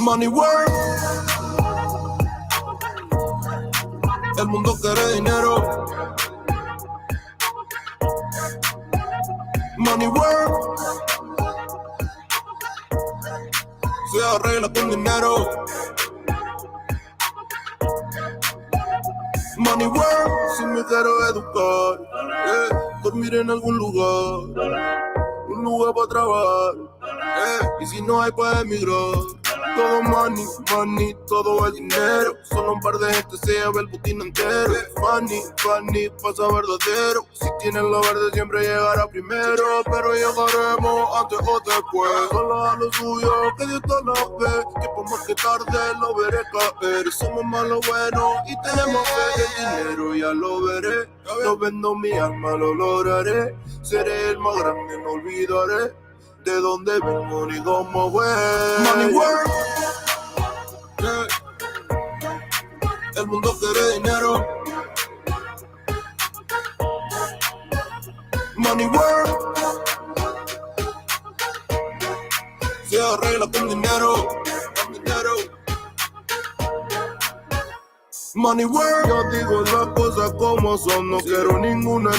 Money work. El mundo quiere dinero. Money work. Se arregla con dinero. Money work. Si me quiero educar, dormir en algún lugar, un lugar para trabajar, y si no hay para emigrar. Todo money, money, todo el dinero. Solo un par de gente se lleva el botín entero. Money, money, pasa verdadero. Si tienes lo verde siempre llegará primero. Pero llegaremos antes o después. Solo a lo suyo, que Dios todo lo ve. Que por más que tarde lo veré caer. Somos más lo bueno y tenemos fe. El dinero ya lo veré. No vendo mi alma, lo lograré. Seré el más grande, no olvidaré de dónde vengo ni cómo voy. Money work. Yeah. El mundo quiere dinero. Money work. Se arregla con dinero. Con dinero. Money work. Yo digo las cosas como son. No quiero ninguna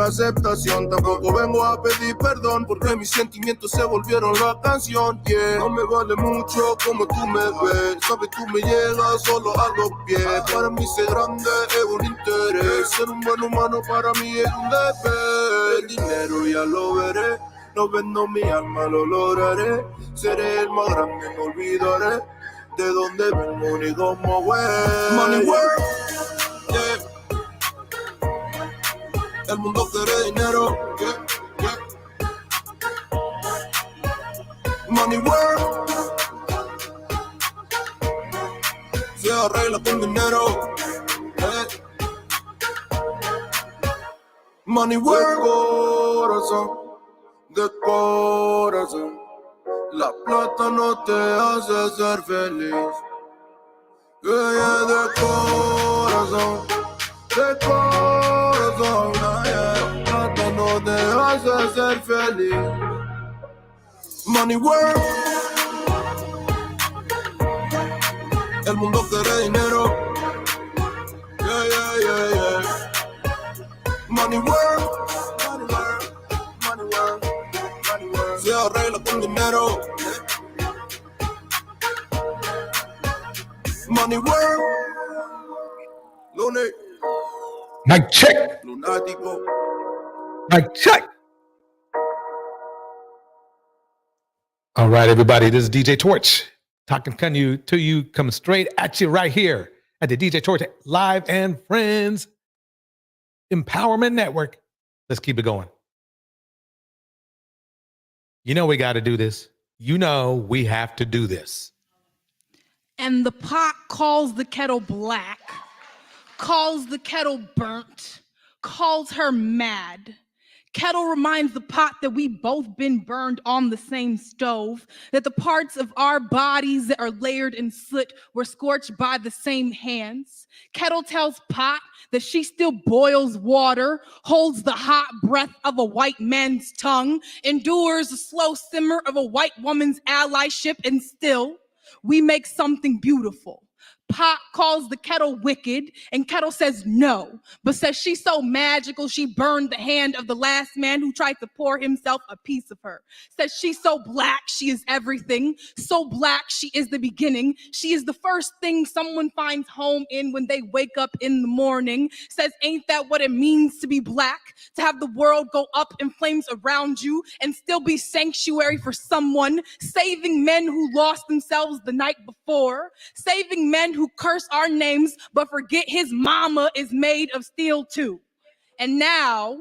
aceptación. Tampoco vengo a pedir perdón porque mis sentimientos se volvieron la canción. Yeah. No me vale mucho como tú me ves. Sabes, tú me llegas solo a los pies. Para mí ser grande es un interés. Ser un buen humano para mí es un deber. El dinero ya lo veré. No vendo mi alma, lo lograré. Seré el más grande, no olvidaré de dónde vengo ni cómo voy. Money work. Yeah. El mundo quiere dinero. Yeah. Yeah. Money work. Se arregla con dinero. Yeah. Money work. Corazón, de corazón. La plata no te hace ser feliz. Yeah, de corazón, yeah. La plata no te hace ser feliz. Money work. El mundo quiere dinero. Yeah, yeah, yeah, yeah. Money work. Money work. Money work. Money work. Se arregla con dinero. Money work. Lunes. Mic check. Lunático. Mic check. All right, everybody. This is DJ Torch talking to you, coming straight at you right here at the DJ Torch Live and Friends Empowerment Network. Let's keep it going. You know we got to do this. You know we have to do this. And the pot calls the kettle black, calls the kettle burnt, calls her mad. Kettle reminds the pot that we've both been burned on the same stove, that the parts of our bodies that are layered in soot were scorched by the same hands. Kettle tells pot that she still boils water, holds the hot breath of a white man's tongue, endures the slow simmer of a white woman's allyship, and still we make something beautiful. Pot calls the kettle wicked, and kettle says no, but says she's so magical she burned the hand of the last man who tried to pour himself a piece of her. Says she's so black she is everything, so black she is the beginning. She is the first thing someone finds home in when they wake up in the morning. Says ain't that what it means to be black? To have the world go up in flames around you and still be sanctuary for someone, saving men who lost themselves the night before, saving men who curse our names but forget his mama is made of steel too. And now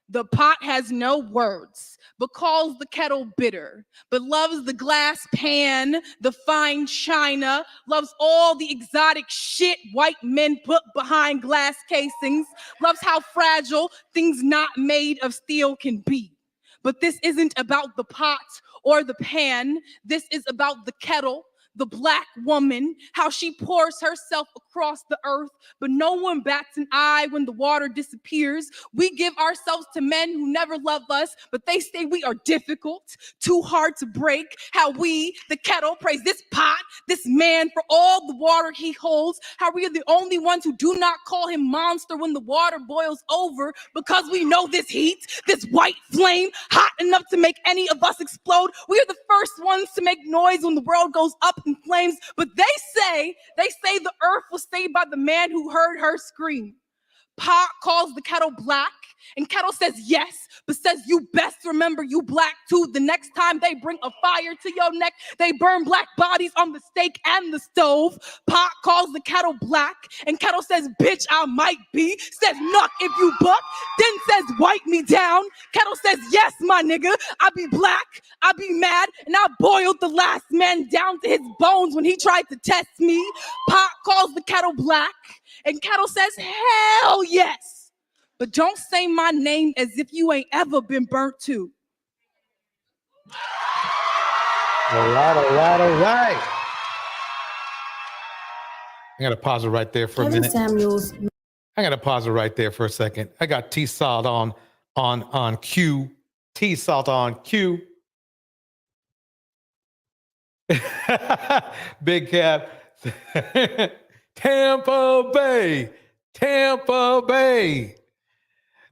the pot has no words but calls the kettle bitter, but loves the glass pan, the fine china, loves all the exotic shit white men put behind glass casings, loves how fragile things not made of steel can be. But this isn't about the pot or the pan. This is about the kettle, the black woman, how she pours herself across the earth, but no one bats an eye when the water disappears. We give ourselves to men who never love us, but they say we are difficult, too hard to break. How we, the kettle, praise this pot, this man for all the water he holds. How we are the only ones who do not call him monster when the water boils over, because we know this heat, this white flame, hot enough to make any of us explode. We are the first ones to make noise when the world goes up in flames. But they say the earth was saved by the man who heard her scream. Pot calls the kettle black, and kettle says yes, but says you best remember you black too. The next time they bring a fire to your neck, they burn black bodies on the stake and the stove. Pot calls the kettle black, and kettle says bitch I might be, says nuck if you buck, then says wipe me down. Kettle says yes my nigga, I be black, I be mad, and I boiled the last man down to his bones when he tried to test me. Pot calls the kettle black, and kettle says hell yes. But don't say my name as if you ain't ever been burnt too. All right. I gotta pause it right there for a minute. Samuels. I gotta pause it right there for a second. I got T-Salt on cue. T-Salt on cue. Big Cap. Tampa Bay.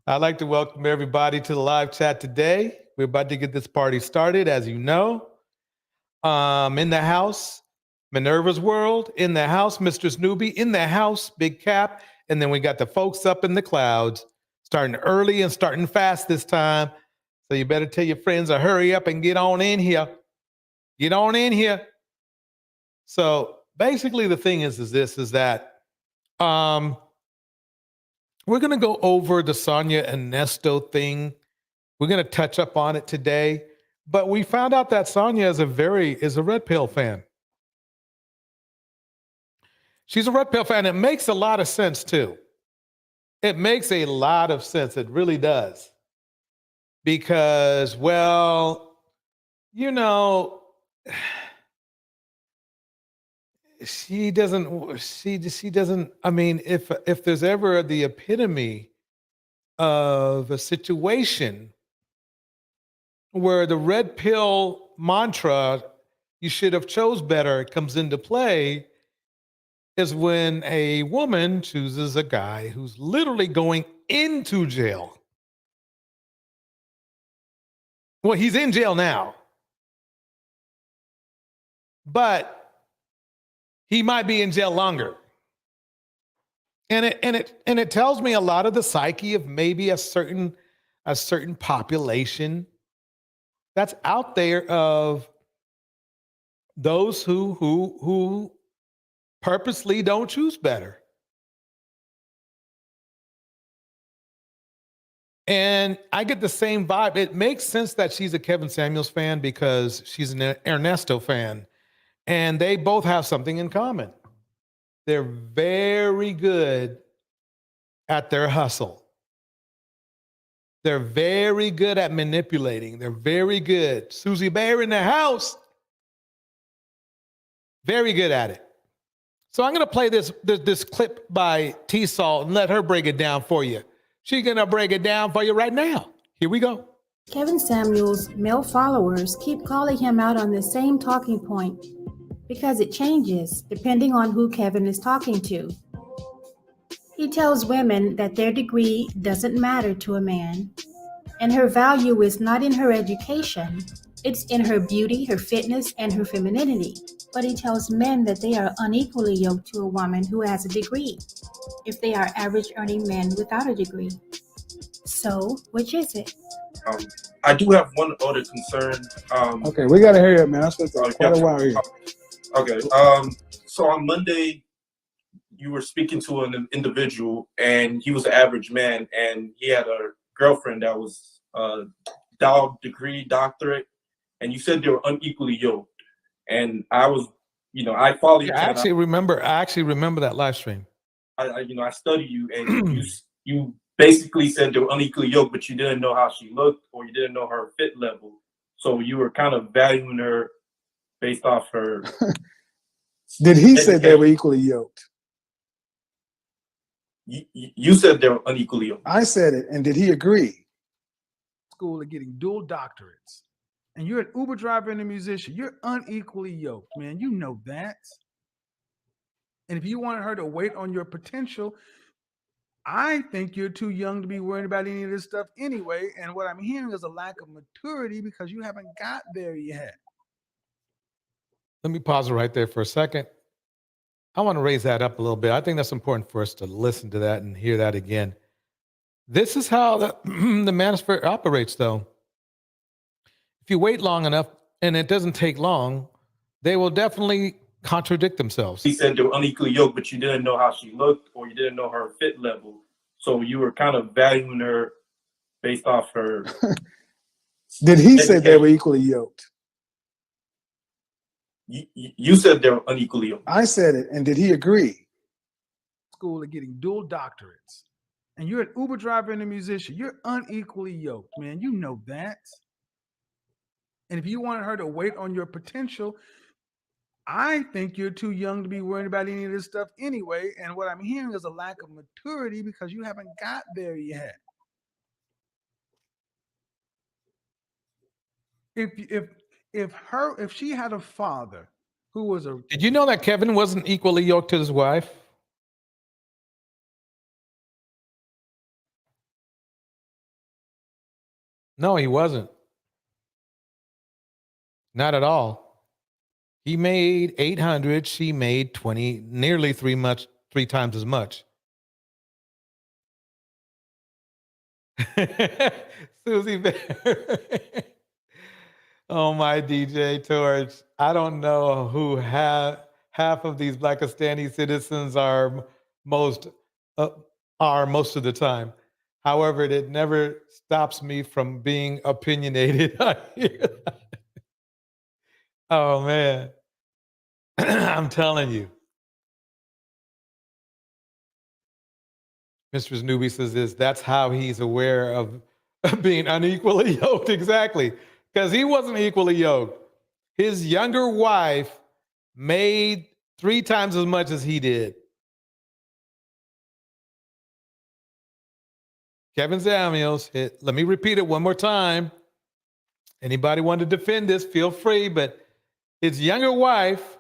I'd like to welcome everybody to the live chat today. We're about to get this party started, as you know. In the house, Minerva's World. In the house, Mr. Snoopy. In the house, Big Cap. And then we got the folks up in the clouds, starting early and starting fast this time. So you better tell your friends to hurry up and get on in here. Get on in here. So basically the thing is that we're going to go over the Sonya and Nesto thing. We're going to touch up on it today. But we found out that Sonya is a Red Pill fan. She's a Red Pill fan. It makes a lot of sense, too. It makes a lot of sense. It really does. Because, well, you know, she doesn't, I mean, if there's ever the epitome of a situation where the red pill mantra, you should have chose better, comes into play, is when a woman chooses a guy who's literally going into jail. Well, he's in jail now, but he might be in jail longer. And it tells me a lot of the psyche of maybe a certain population that's out there of those who purposely don't choose better. And I get the same vibe. It makes sense that she's a Kevin Samuels fan because she's an Ernesto fan. And they both have something in common. They're very good at their hustle. They're very good at manipulating. They're very good. Susie Bear in the house. Very good at it. So I'm going to play this clip by T-Salt and let her break it down for you. She's going to break it down for you right now. Here we go. Kevin Samuels' male followers keep calling him out on the same talking point because it changes depending on who Kevin is talking to. He tells women that their degree doesn't matter to a man, and her value is not in her education, it's in her beauty, her fitness, and her femininity. But he tells men that they are unequally yoked to a woman who has a degree, if they are average earning men without a degree. So, which is it? I do have one other concern. Okay, we gotta hurry up, man. I spent quite a while here. Okay. So on Monday, you were speaking to an individual, and he was an average man, and he had a girlfriend that was degree, doctorate, and you said they were unequally yoked. And I was, I follow you. I actually remember that live stream. I study you, and you basically said they were unequally yoked, but you didn't know how she looked, or you didn't know her fit level. So you were kind of valuing her based off her Did he say they were equally yoked? You said they were unequally yoked. I said it, and did he agree? School of getting dual doctorates, and you're an Uber driver and a musician. You're unequally yoked, man. You know that. And if you wanted her to wait on your potential, I think you're too young to be worried about any of this stuff anyway. And what I'm hearing is a lack of maturity because you haven't got there yet. Let me pause it right there for a second. I want to raise that up a little bit. I think that's important for us to listen to that and hear that again. This is how the manosphere operates, though. If you wait long enough and it doesn't take long, they will definitely contradict themselves. He said they were unequally yoked, but you didn't know how she looked or you didn't know her fit level. So you were kind of valuing her based off her. Did he say they were equally yoked? You said they were unequally yoked. I said it, and did he agree? School of getting dual doctorates, and you're an Uber driver and a musician. You're unequally yoked, man. You know that. And if you wanted her to wait on your potential, I think you're too young to be worried about any of this stuff anyway. And what I'm hearing is a lack of maturity because you haven't got there yet. If she had a father who was a... Did you know that Kevin wasn't equally yoked to his wife? No, he wasn't. Not at all. He made 800. She made 20, nearly three times as much. Susie Bear. Oh, my DJ Torch. I don't know who half of these Blackistani citizens are most of the time. However, it never stops me from being opinionated. Oh, man. I'm telling you. Mistress Newbie says this, that's how he's aware of being unequally yoked. Exactly. Because he wasn't equally yoked. His younger wife made 3 times as much as he did. Kevin Samuels, let me repeat it one more time. Anybody want to defend this, feel free, but his younger wife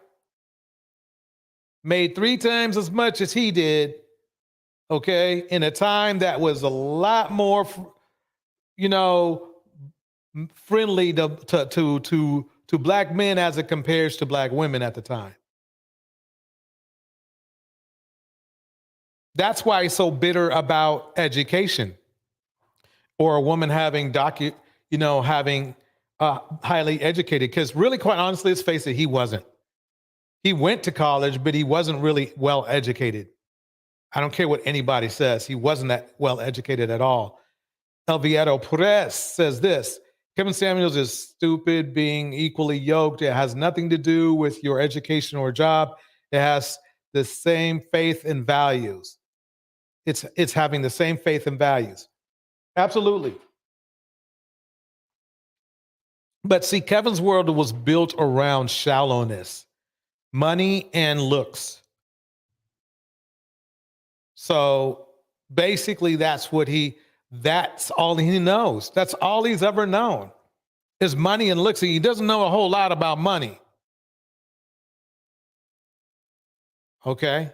made 3 times as much as he did, okay, in a time that was a lot more, friendly to black men as it compares to black women at the time. That's why he's so bitter about education or a woman having highly educated. Because really, quite honestly, let's face it, he wasn't. He went to college, but he wasn't really well educated. I don't care what anybody says. He wasn't that well educated at all. Elvieto Perez says this, Kevin Samuels is stupid, being equally yoked. It has nothing to do with your education or job. It has the same faith and values. It's having the same faith and values. Absolutely. But see, Kevin's world was built around shallowness, money, and looks. So basically, that's all he knows. That's all he's ever known is money and looks. He doesn't know a whole lot about money. Okay.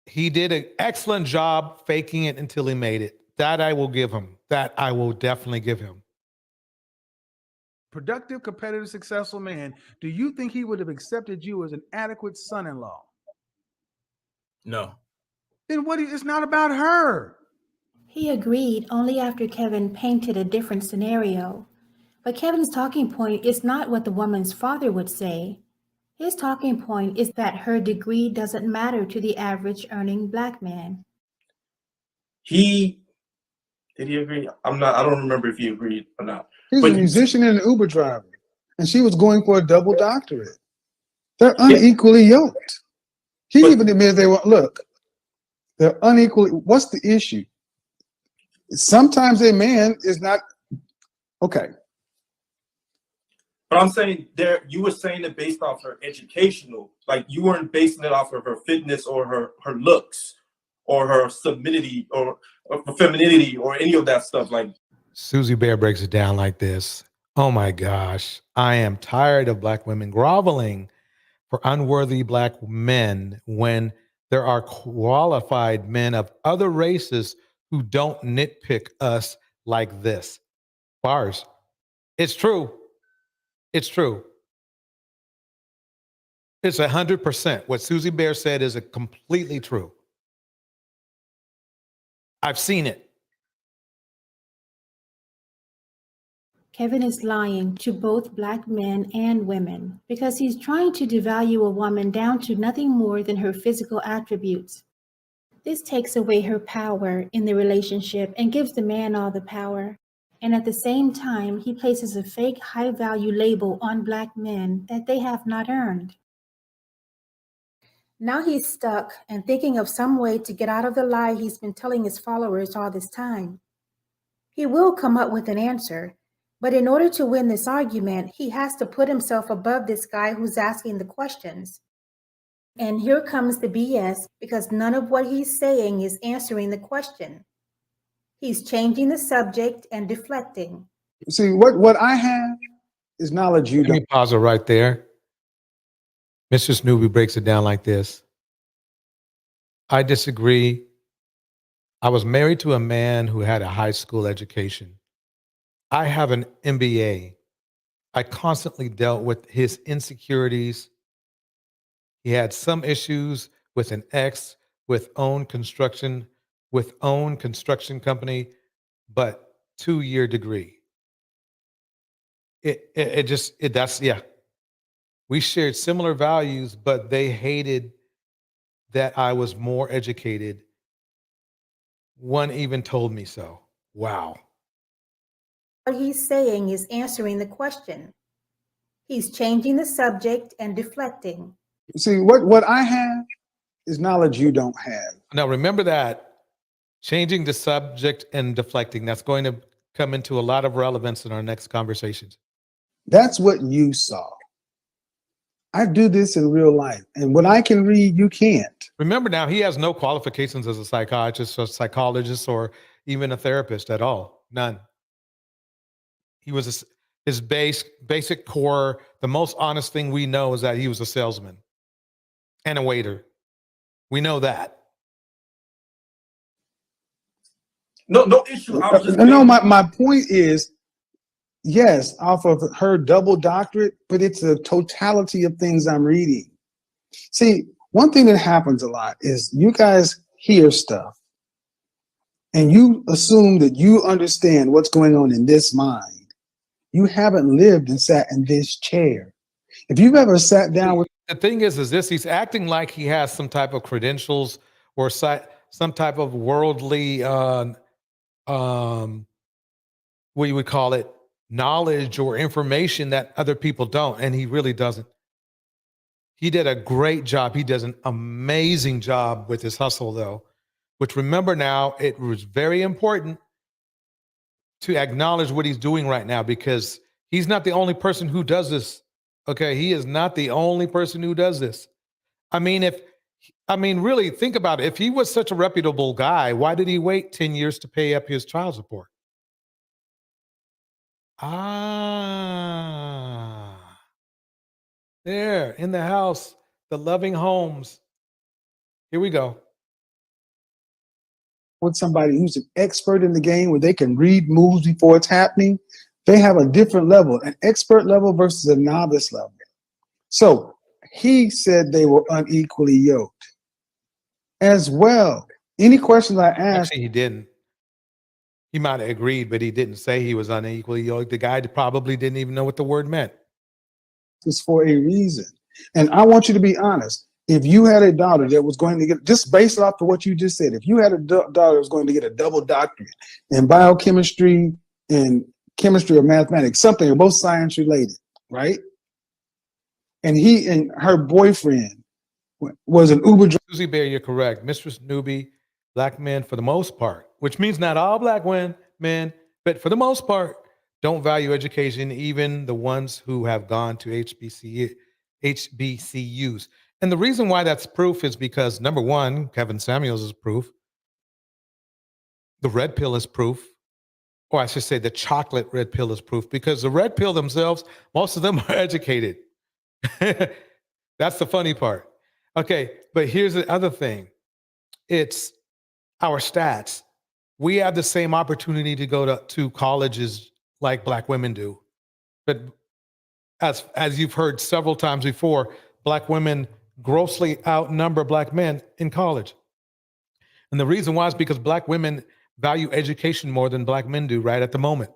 He did an excellent job faking it until he made it. That I will give him. That I will definitely give him. Productive, competitive, successful man. Do you think he would have accepted you as an adequate son-in-law? No. Then it's not about her. He agreed only after Kevin painted a different scenario. But Kevin's talking point is not what the woman's father would say. His talking point is that her degree doesn't matter to the average earning black man. Did he agree? I don't remember if he agreed or not. He's a musician and an Uber driver, and she was going for a double doctorate. They're unequally yoked. He even admitted they're unequally. What's the issue? Sometimes a man is not okay. But I'm saying there, you were saying it based off her educational, like you weren't basing it off of her fitness or her looks or her sublimity or femininity or any of that stuff. Like Susie Bear breaks it down like this. Oh my gosh, I am tired of black women groveling for unworthy black men when there are qualified men of other races who don't nitpick us like this. Bars. It's true. It's true. It's 100%. What Susie Bear said is completely true. I've seen it. Kevin is lying to both black men and women because he's trying to devalue a woman down to nothing more than her physical attributes. This takes away her power in the relationship and gives the man all the power. And at the same time, he places a fake high-value label on black men that they have not earned. Now he's stuck and thinking of some way to get out of the lie he's been telling his followers all this time. He will come up with an answer, but in order to win this argument, he has to put himself above this guy who's asking the questions. And here comes the BS because none of what he's saying is answering the question. He's changing the subject and deflecting. See, what I have is knowledge you Let don't. me pause it right there. Mr. Snoopy breaks it down like this. I disagree. I was married to a man who had a high school education. I have an MBA. I constantly dealt with his insecurities. He had some issues with an ex, with own construction company, but 2-year degree. We shared similar values, but they hated that I was more educated. One even told me so. Wow. What he's saying is answering the question. He's changing the subject and deflecting. See, what I have is knowledge you don't have. Now, remember that. Changing the subject and deflecting, that's going to come into a lot of relevance in our next conversations. That's what you saw. I do this in real life. And what I can read, you can't. Remember now, he has no qualifications as a psychiatrist or psychologist or even a therapist at all. None. He was his basic core, the most honest thing we know is that he was a salesman and a waiter. We know that. No issue. I was just my point is, yes, off of her double doctorate, but it's a totality of things I'm reading. See, one thing that happens a lot is you guys hear stuff and you assume that you understand what's going on in this mind. You haven't lived and sat in this chair. If you've ever sat down with... The thing is this, he's acting like he has some type of credentials or some type of worldly, what you would call it, knowledge or information that other people don't. And he really doesn't. He did a great job. He does an amazing job with his hustle though, which remember now, it was very important to acknowledge what he's doing right now because he's not the only person who does this. Okay. He is not the only person who does this. Really think about it. If he was such a reputable guy, why did he wait 10 years to pay up his child support? There in the house, the loving homes. Here we go. With somebody who's an expert in the game where they can read moves before it's happening, they have a different level, an expert level versus a novice level. So he said they were unequally yoked as well. Any questions I asked? Actually, he didn't. He might have agreed, but he didn't say he was unequally yoked. The guy probably didn't even know what the word meant. It's for a reason. And I want you to be honest. If you had a daughter that was going to get, just based off of what you just said, if you had a daughter that was going to get a double doctorate in biochemistry and chemistry or mathematics, something, or both science related, right? And he and her boyfriend was an Uber driver. Susie Bear, you're correct. Mistress Newbie, black men for the most part, which means not all black men, but for the most part, don't value education, even the ones who have gone to HBCUs. And the reason why that's proof is because, number one, Kevin Samuels is proof. The red pill is proof. Or I should say the chocolate red pill is proof, because the red pill themselves, most of them are educated. That's the funny part. Okay, but here's the other thing. It's our stats. We have the same opportunity to go to colleges like Black women do. But as you've heard several times before, Black women grossly outnumber Black men in college. And the reason why is because Black women value education more than Black men do right at the moment.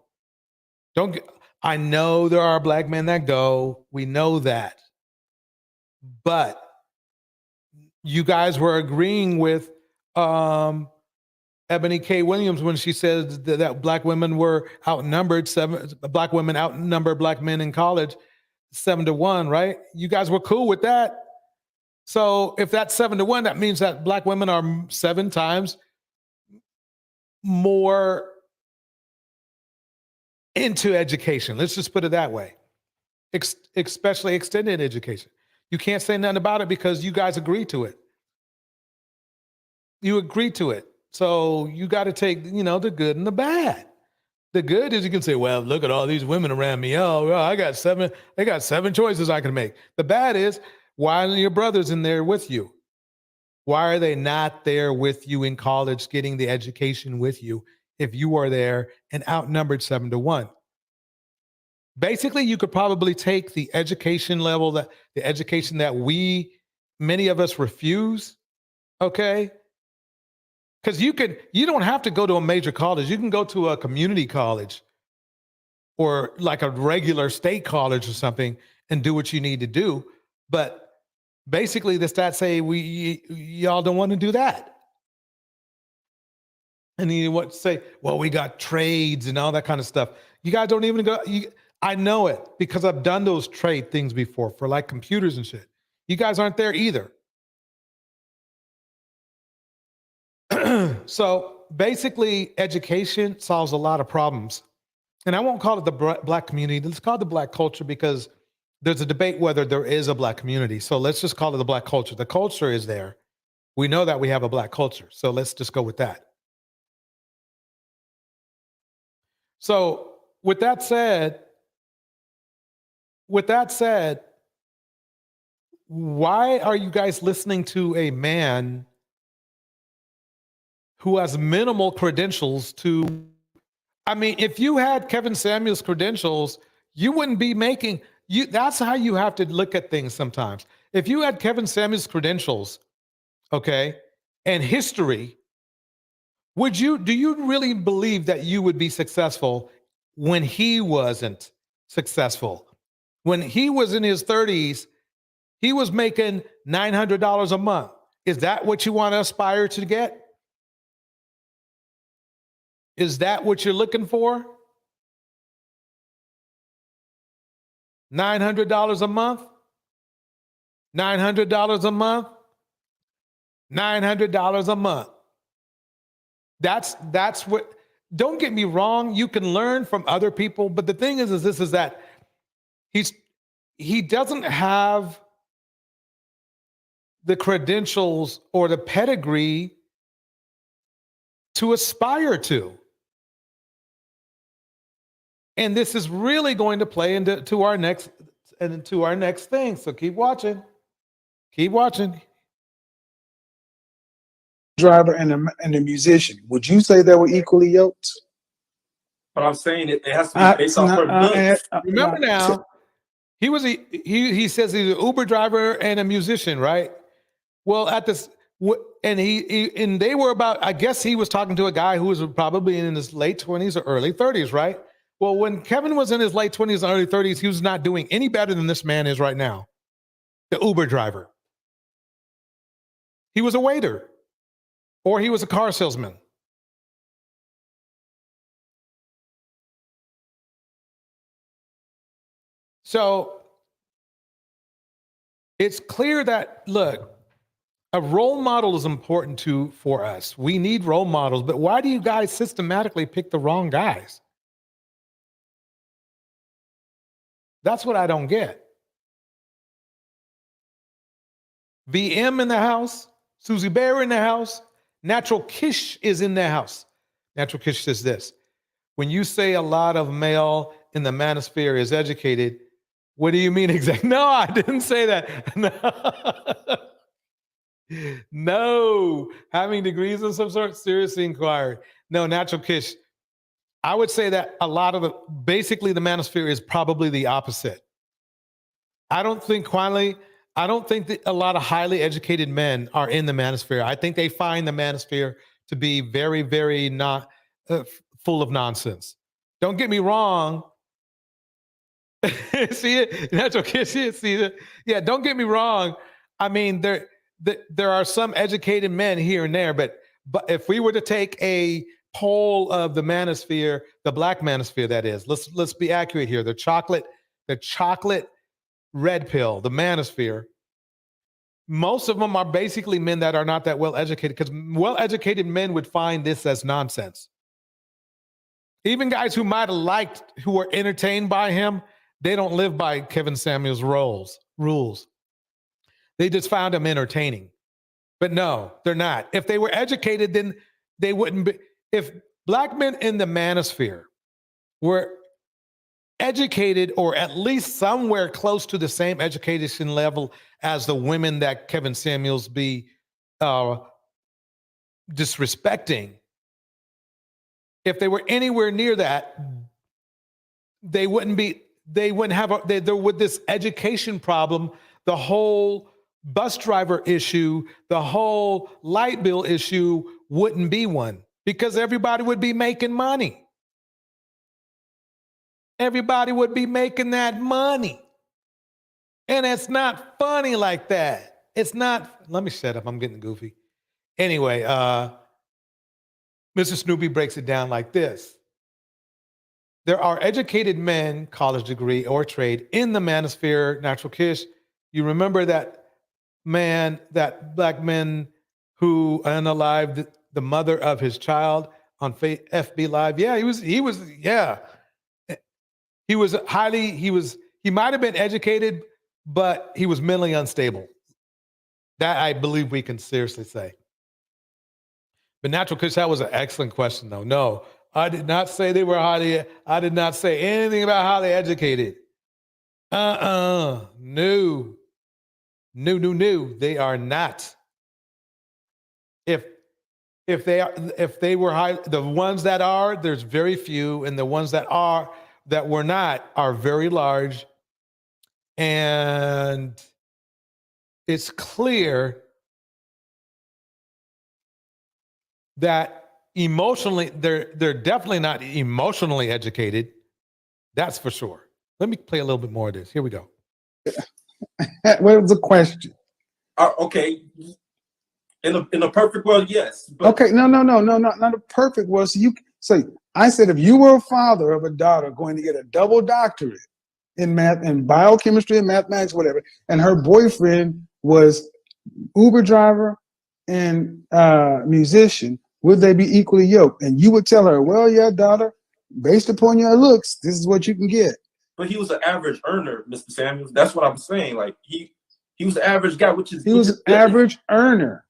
I know there are Black men that go, we know that. But you guys were agreeing with Ebony K. Williams when she said that Black women were outnumbered, Black women outnumber Black men in college 7-1, right? You guys were cool with that. So if that's 7-1, that means that Black women are 7 times more into education. Let's just put it that way, especially extended education. You can't say nothing about it because you guys agree to it. You agree to it. So you got to take, the good and the bad. The good is you can say, well, look at all these women around me. Oh, well, I got 7 choices I can make. The bad is, why aren't your brothers in there with you? Why are they not there with you in college getting the education with you if you are there and outnumbered 7-1? Basically, you could probably take the education level, the education that many of us refuse, okay? Because you don't have to go to a major college. You can go to a community college or like a regular state college or something and do what you need to do. But basically, the stats say y'all don't want to do that. And then you want to say, well, we got trades and all that kind of stuff. You guys don't even go. I know it because I've done those trade things before for like computers and shit. You guys aren't there either. So basically, education solves a lot of problems. And I won't call it the Black community. Let's call it the Black culture, because there's a debate whether there is a Black community. So let's just call it the Black culture. The culture is there. We know that we have a Black culture. So let's just go with that. So with that said, why are you guys listening to a man who has minimal credentials to, if you had Kevin Samuels' credentials, you wouldn't be making, that's how you have to look at things sometimes. If you had Kevin Samuels' credentials, okay, and history, do you really believe that you would be successful when he wasn't successful? When he was in his 30s, he was making $900 a month. Is that what you want to aspire to get? Is that what you're looking for? $900 a month? $900 a month? $900 a month. That's what, don't get me wrong, you can learn from other people, but the thing is that he doesn't have the credentials or the pedigree to aspire to. And this is really going to play into our next thing. So keep watching. Keep watching. Driver and a musician. Would you say they were equally yoked? But I'm saying it has to be based off her looks. Remember now, he says he's an Uber driver and a musician, right? Well, and they were about, I guess he was talking to a guy who was probably in his late 20s or early 30s, right? Well, when Kevin was in his late 20s and early 30s, he was not doing any better than this man is right now, the Uber driver. He was a waiter, or he was a car salesman. So it's clear that, look, a role model is important for us. We need role models, but why do you guys systematically pick the wrong guys? That's what I don't get. VM in the house, Susie Bear in the house, Natural Kish is in the house. Natural Kish says this: when you say a lot of male in the manosphere is educated, what do you mean exactly? No, I didn't say that. No. No, having degrees of some sort, seriously inquired. No, Natural Kish. I would say that a lot of basically the manosphere is probably the opposite. I don't think that a lot of highly educated men are in the manosphere. I think they find the manosphere to be very, very not full of nonsense. Don't get me wrong. See it? Natural Kish. See it? Yeah. Don't get me wrong. I mean, there are some educated men here and there, but if we were to take a poll of the manosphere, the black manosphere, that is, let's be accurate here. The chocolate red pill, the manosphere. Most of them are basically men that are not that well educated, because well educated men would find this as nonsense. Even guys who might have liked, who were entertained by him, they don't live by Kevin Samuels' rules. They just found him entertaining. But no, they're not. If they were educated, then they wouldn't be. If black men in the manosphere were educated, or at least somewhere close to the same education level as the women that Kevin Samuels be disrespecting, if they were anywhere near that, they wouldn't have there with this education problem, the whole bus driver issue, the whole light bill issue wouldn't be one, because everybody would be making money. Everybody would be making that money. And it's not funny like that. It's not, let me shut up, I'm getting goofy. Anyway, Mr. Snoopy breaks it down like this. There are educated men, college degree or trade, in the manosphere. Natural Kish, you remember that man, that black man who unalived the mother of his child on FB Live? Yeah, he might have been educated, but he was mentally unstable. That I believe we can seriously say. But Natural Kish, that was an excellent question, though. No, I did not say they were I did not say anything about highly educated. No. They are not. If they were high, the ones that are, there's very few, and the ones that were not are very large. And it's clear that emotionally, they're definitely not emotionally educated. That's for sure. Let me play a little bit more of this. Here we go. What was the question? Okay. In a perfect world, yes. But Okay, no, not a perfect world. So you say, I said, if you were a father of a daughter going to get a double doctorate in math and biochemistry and mathematics, whatever, and her boyfriend was Uber driver and musician, would they be equally yoked? And you would tell her, well, yeah, daughter, based upon your looks, this is what you can get. But he was an average earner, Mr. Samuels. That's what I'm saying. Like he was the average guy, He was an average earner.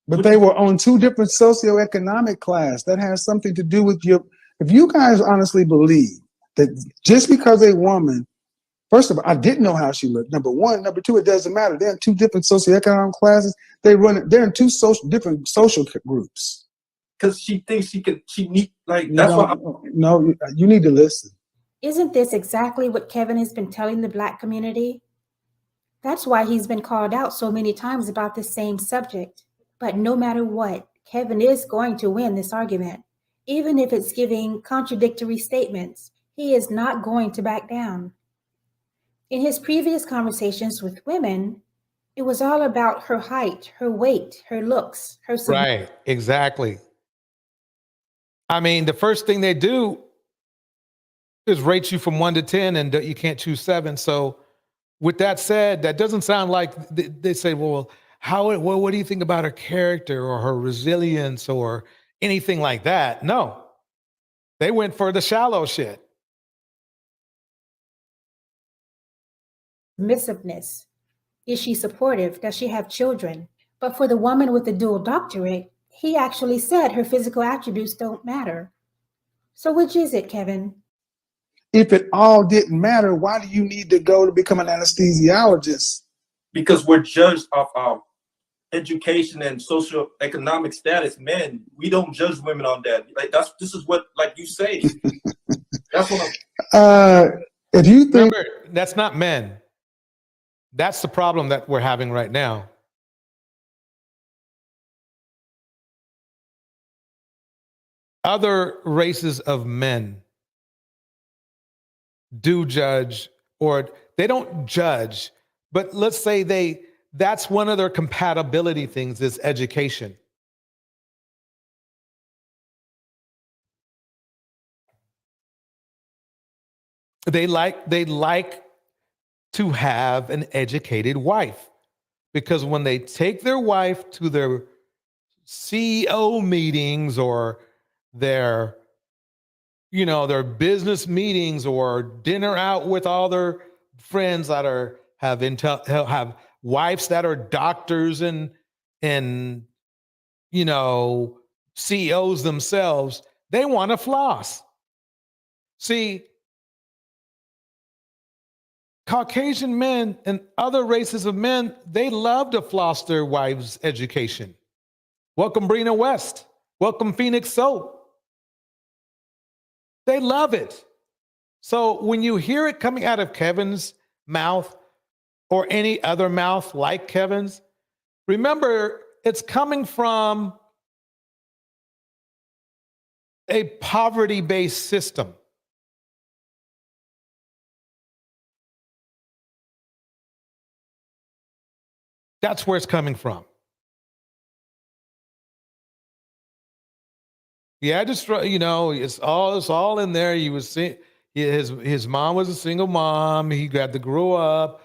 But they were on two different socioeconomic class. That has something to do with your. If you guys honestly believe that just because a woman, first of all, I didn't know how she looked. Number one, number two, it doesn't matter. They're in two different socioeconomic classes. They're in two different social groups. Because she thinks she need like that's why. No, you need to listen. Isn't this exactly what Kevin has been telling the Black community? That's why he's been called out so many times about this same subject. But no matter what, Kevin is going to win this argument. Even if it's giving contradictory statements, he is not going to back down. In his previous conversations with women, it was all about her height, her weight, her looks, her... Right, exactly. I mean, the first thing they do is rate you from 1 to 10, and you can't choose 7. So with that said, that doesn't sound like they say, well, what do you think about her character or her resilience or anything like that? No, they went for the shallow shit. submissiveness. Is she supportive? Does she have children? But for the woman with the dual doctorate, he actually said her physical attributes don't matter. So which is it, Kevin? If it all didn't matter, why do you need to go to become an anesthesiologist? Because we're judged off our education and socioeconomic status. Men, we don't judge women on that. Like this is what, like you say. That's what If you think, Remember, that's not men. That's the problem that we're having right now. Other races of men do judge, or they don't judge, but let's say that's one of their compatibility things is education. They like to have an educated wife, because when they take their wife to their CEO meetings or their business meetings or dinner out with all their friends that have wives that are doctors and CEOs themselves, they want to floss. See, Caucasian men and other races of men, they love to floss their wives' education. Welcome, Brina West. Welcome, Phoenix Soap. They love it. So when you hear it coming out of Kevin's mouth or any other mouth like Kevin's, remember, it's coming from a poverty-based system. That's where it's coming from. Yeah, just it's all in there. His mom was a single mom. He got to grow up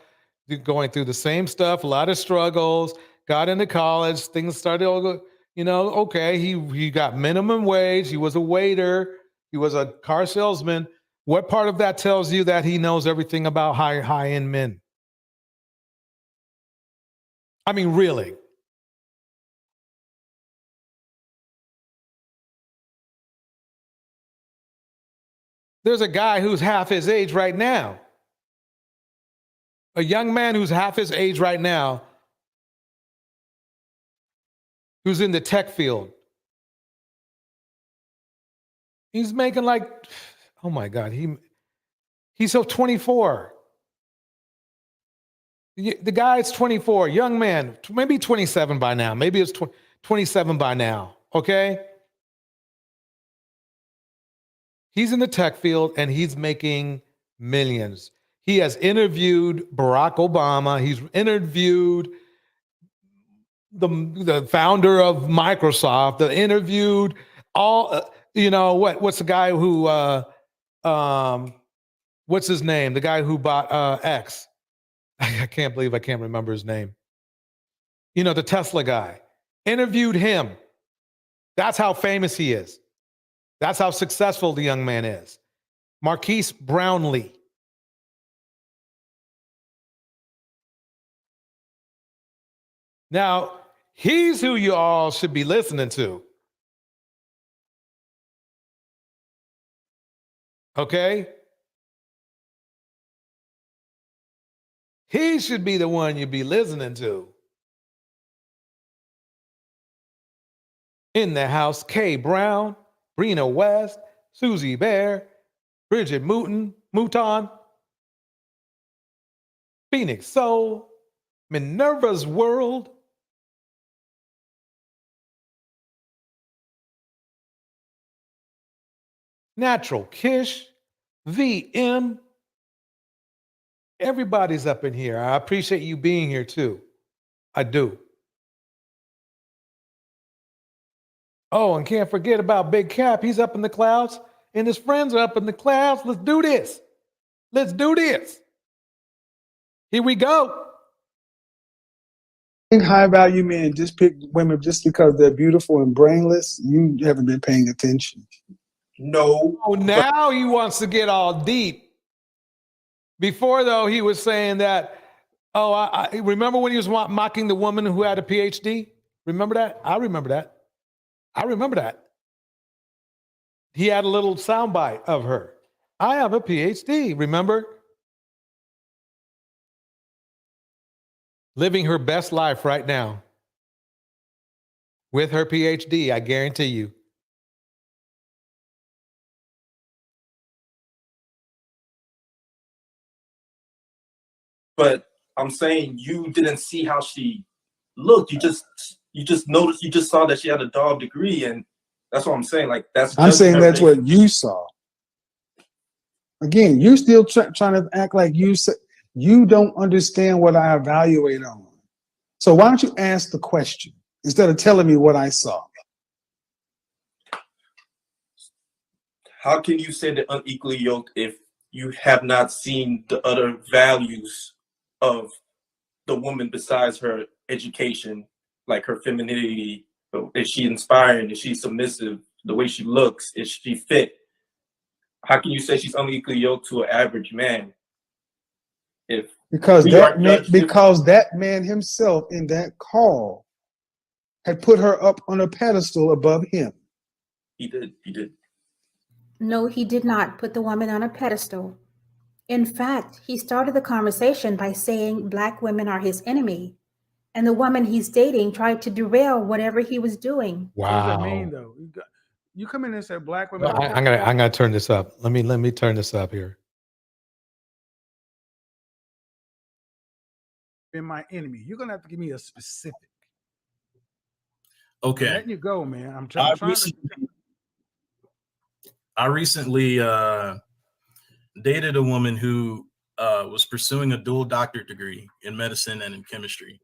going through the same stuff, a lot of struggles. Got into college, things started. Okay, he got minimum wage. He was a waiter. He was a car salesman. What part of that tells you that he knows everything about high-end men? I mean, really. There's a guy who's half his age right now. A young man who's half his age right now, who's in the tech field. He's making oh my God, he's so 24. The guy's 24, young man, maybe 27 by now. Maybe it's 27 by now, okay? He's in the tech field and he's making millions. He has interviewed Barack Obama. He's interviewed the founder of Microsoft. They interviewed all, what's the guy who, what's his name? The guy who bought X. I can't believe I can't remember his name. The Tesla guy. Interviewed him. That's how famous he is. That's how successful the young man is. Marquise Brownlee. Now, he's who you all should be listening to. Okay? He should be the one you be listening to. In the house, Kay Brown, Brina West, Susie Bear, Bridget Mouton, Phoenix Soul, Minerva's World, Natural Kish, VM. Everybody's up in here. I appreciate you being here too. I do. Oh, and can't forget about Big Cap. He's up in the clouds, and his friends are up in the clouds. Let's do this. Let's do this. Here we go. high value men just pick women just because they're beautiful and brainless. You haven't been paying attention. No. Oh, now he wants to get all deep. Before, though, he was saying that Oh, I remember when he was mocking the woman who had a PhD? Remember that? I remember that. I remember that. He had a little soundbite of her. I have a PhD, remember? Living her best life right now. With her PhD, I guarantee you. But I'm saying you didn't see how she looked. You just noticed. You just saw that she had a dog degree, and that's what I'm saying. Like I'm saying that's what you saw. Again, you're still trying to act like you don't understand what I evaluate on. So why don't you ask the question instead of telling me what I saw? How can you say they're unequally yoked if you have not seen the other values of the woman besides her education, like her femininity? Is she inspiring? Is she submissive? The way she looks? Is she fit? How can you say she's unequally yoked to an average man? Because that man himself in that call had put her up on a pedestal above him. He did. No, he did not put the woman on a pedestal. In fact, he started the conversation by saying Black women are his enemy. And the woman he's dating tried to derail whatever he was doing. Wow. What does that mean, though? You come in and say Black women. Well, I'm gonna turn this up. Let me turn this up here. Been my enemy. You're gonna have to give me a specific. Okay. I'm letting you go, man. I recently dated a woman who was pursuing a dual doctorate degree in medicine and in chemistry.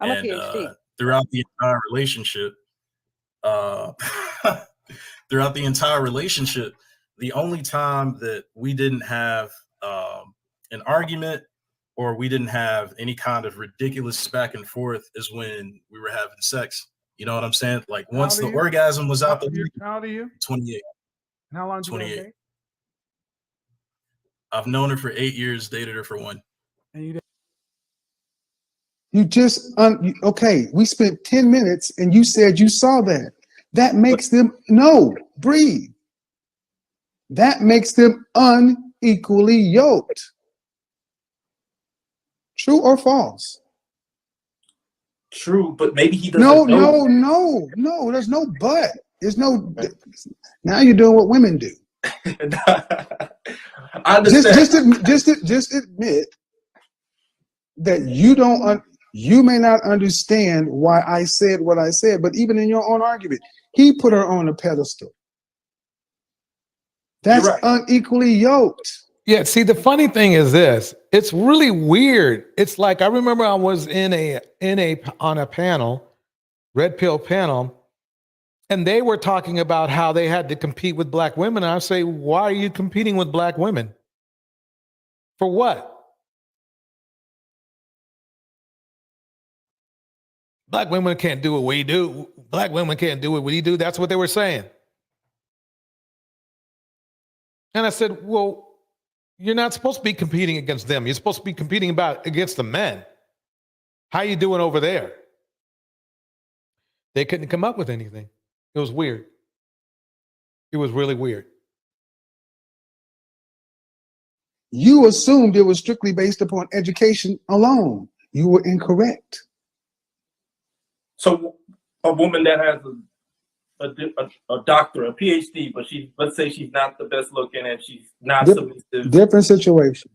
I'm a PhD. Throughout the entire relationship, the only time that we didn't have an argument or we didn't have any kind of ridiculous back and forth is when we were having sex. You know what I'm saying? Like once the orgasm was out the window. How old are you? 28. And how long? 28. I've known her for 8 years, dated her for 1. And you just okay. We spent 10 minutes, and you said you saw that. That makes them breathe. That makes them unequally yoked. True or false? True, but maybe he doesn't know. No. There's no but. There's no. Now you're doing what women do. I understand. Just admit that you don't. You may not understand why I said what I said, but even in your own argument, he put her on a pedestal. That's right. Unequally yoked. Yeah, see, the funny thing is this. It's really weird. It's like I remember I was on a panel, red pill panel, and they were talking about how they had to compete with Black women. And I say, why are you competing with Black women? For what? Black women can't do what we do. Black women can't do what we do. That's what they were saying. And I said, well, you're not supposed to be competing against them. You're supposed to be competing against the men. How you doing over there? They couldn't come up with anything. It was weird. It was really weird. You assumed it was strictly based upon education alone. You were incorrect. So a woman that has a doctor, a PhD, but let's say she's not the best looking and she's not submissive. Different situation.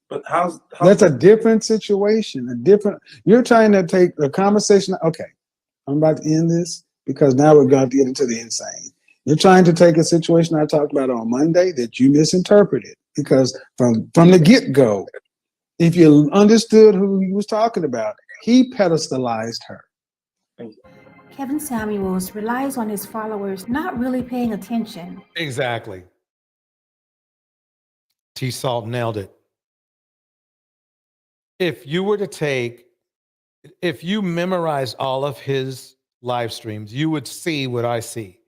But how's that's a different situation. You're trying to take a conversation. Okay, I'm about to end this because now we're going to get into the insane. You're trying to take a situation I talked about on Monday that you misinterpreted because from the get-go, if you understood who he was talking about, he pedestalized her. Kevin Samuels relies on his followers not really paying attention. Exactly. T-Salt nailed it. If you memorized all of his live streams, you would see what I see,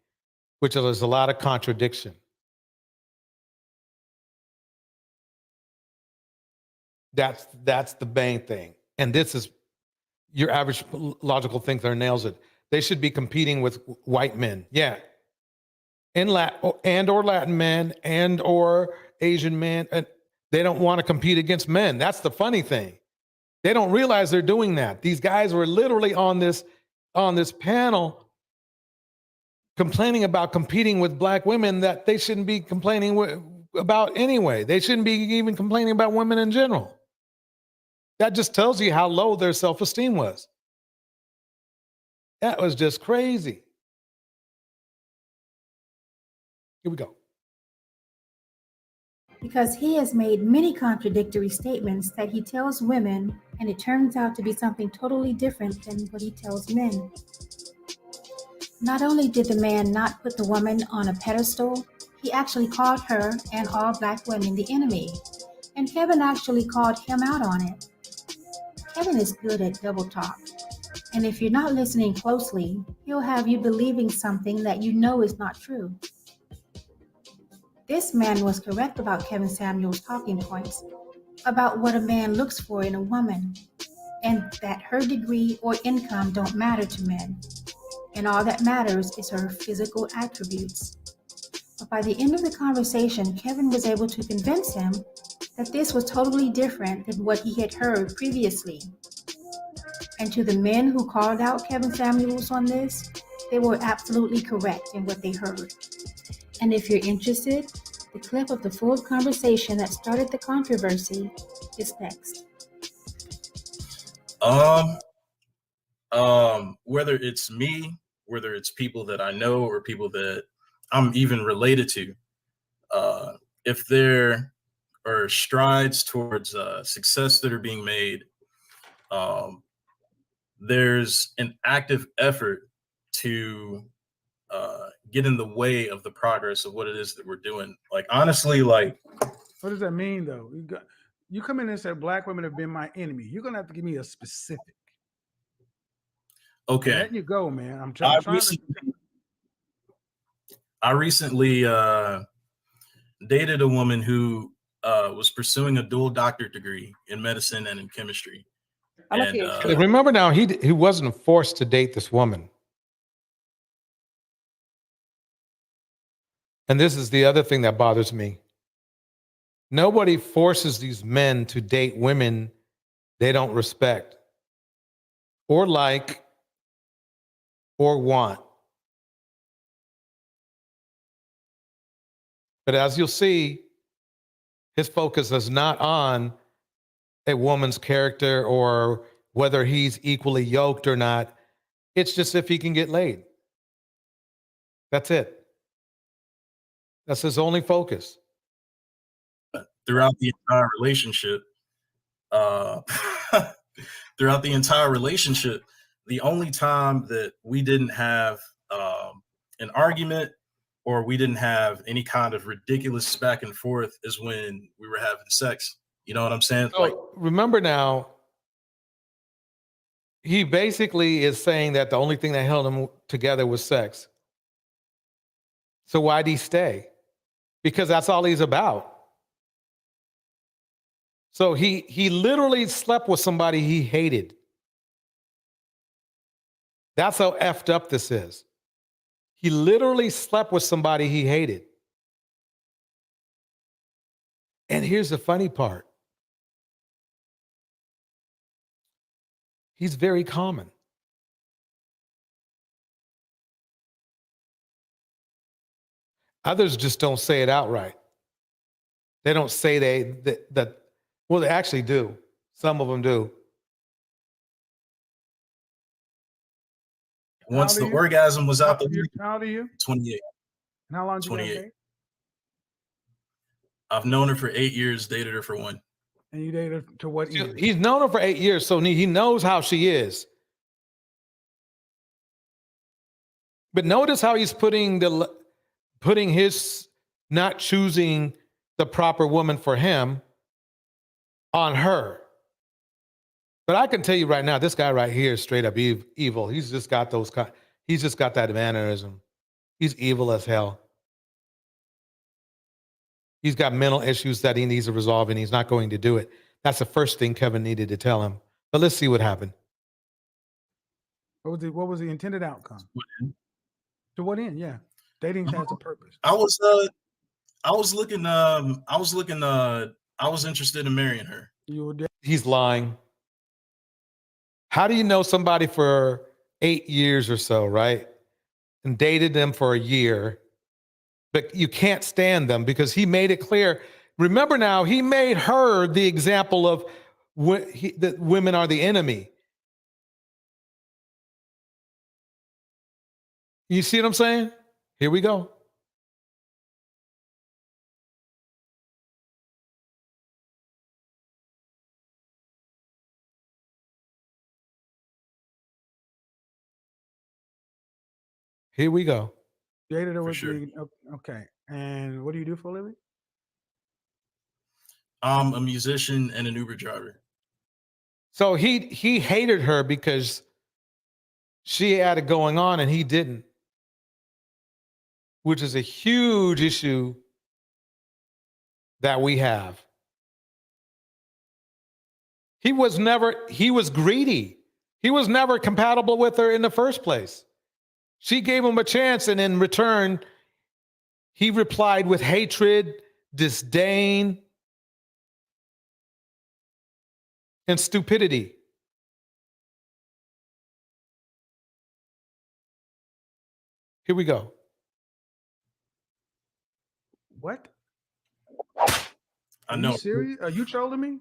which is a lot of contradiction. That's the main thing. And this is your average logical thinker nails it. They should be competing with white men. Yeah. And Latin men and or Asian men. And they don't want to compete against men. That's the funny thing. They don't realize they're doing that. These guys were literally on this panel complaining about competing with black women that they shouldn't be complaining about anyway. They shouldn't be even complaining about women in general. That just tells you how low their self-esteem was. That was just crazy. Here we go. Because he has made many contradictory statements that he tells women, and it turns out to be something totally different than what he tells men. Not only did the man not put the woman on a pedestal, he actually called her and all black women the enemy. And Kevin actually called him out on it. Kevin is good at double talk. And if you're not listening closely, he'll have you believing something that you know is not true. This man was correct about Kevin Samuels' talking points, about what a man looks for in a woman, and that her degree or income don't matter to men. And all that matters is her physical attributes. But by the end of the conversation, Kevin was able to convince him that this was totally different than what he had heard previously. And to the men who called out Kevin Samuels on this, they were absolutely correct in what they heard. And if you're interested, the clip of the full conversation that started the controversy is next. Whether it's me, whether it's people that I know or people that I'm even related to, if there are strides towards success that are being made, there's an active effort to get in the way of the progress of what it is that we're doing. Like, honestly, like, What does that mean, though? You come in and say black women have been my enemy. You're gonna have to give me a specific. Okay. I'm letting you go, man. I recently dated a woman who was pursuing a dual doctorate degree in medicine and in chemistry. And, remember now, he wasn't forced to date this woman. And this is the other thing that bothers me. Nobody forces these men to date women they don't respect or like or want. But as you'll see, his focus is not on a woman's character or whether he's equally yoked or not. It's just if he can get laid. That's it. That's his only focus. Throughout the entire relationship, the only time that we didn't have an argument or we didn't have any kind of ridiculous back and forth is when we were having sex. You know what I'm saying? So like, remember now, he basically is saying that the only thing that held them together was sex. So why'd he stay? Because that's all he's about. So he literally slept with somebody he hated. That's how effed up this is. He literally slept with somebody he hated. And here's the funny part. He's very common. Others just don't say it outright. They don't say well, they actually do. Some of them do. Once the orgasm was out the window. How old are you? 28. And how long did you 28. date? I've known her for 8 years, dated her for 1. And you dated her to what year? He's known her for 8 years, so he knows how she is. But notice how he's putting his not choosing the proper woman for him on her. But I can tell you right now, this guy right here is straight up evil. He's just got that mannerism. He's evil as hell. He's got mental issues that he needs to resolve, and he's not going to do it. That's the first thing Kevin needed to tell him. But let's see what happened. What was the intended outcome? To what end? Yeah, dating has a purpose. I was interested in marrying her. He's lying. How do you know somebody for 8 years or so, right? And dated them for a year, but you can't stand them because he made it clear. Remember now, he made her the example of that women are the enemy. You see what I'm saying? Here we go. Here we go. Dated her with sure. Okay. And what do you do for a living? I'm a musician and an Uber driver. So he hated her because she had it going on and he didn't, which is a huge issue that we have. He was greedy. He was never compatible with her in the first place. She gave him a chance, and in return, he replied with hatred, disdain, and stupidity. Here we go. What? I know. Are you serious? Are you trolling me?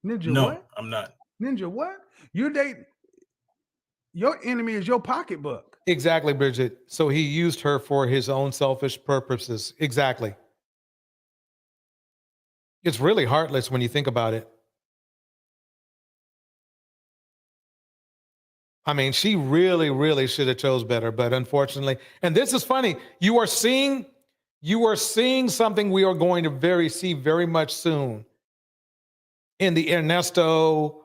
Ninja, no, what? I'm not. Ninja, what? You date your enemy is your pocketbook. Exactly, Bridget. So he used her for his own selfish purposes. Exactly. It's really heartless when you think about it. I mean, she really, really should have chose better, but unfortunately, and this is funny, you are seeing something we are going to see very much soon in the Ernesto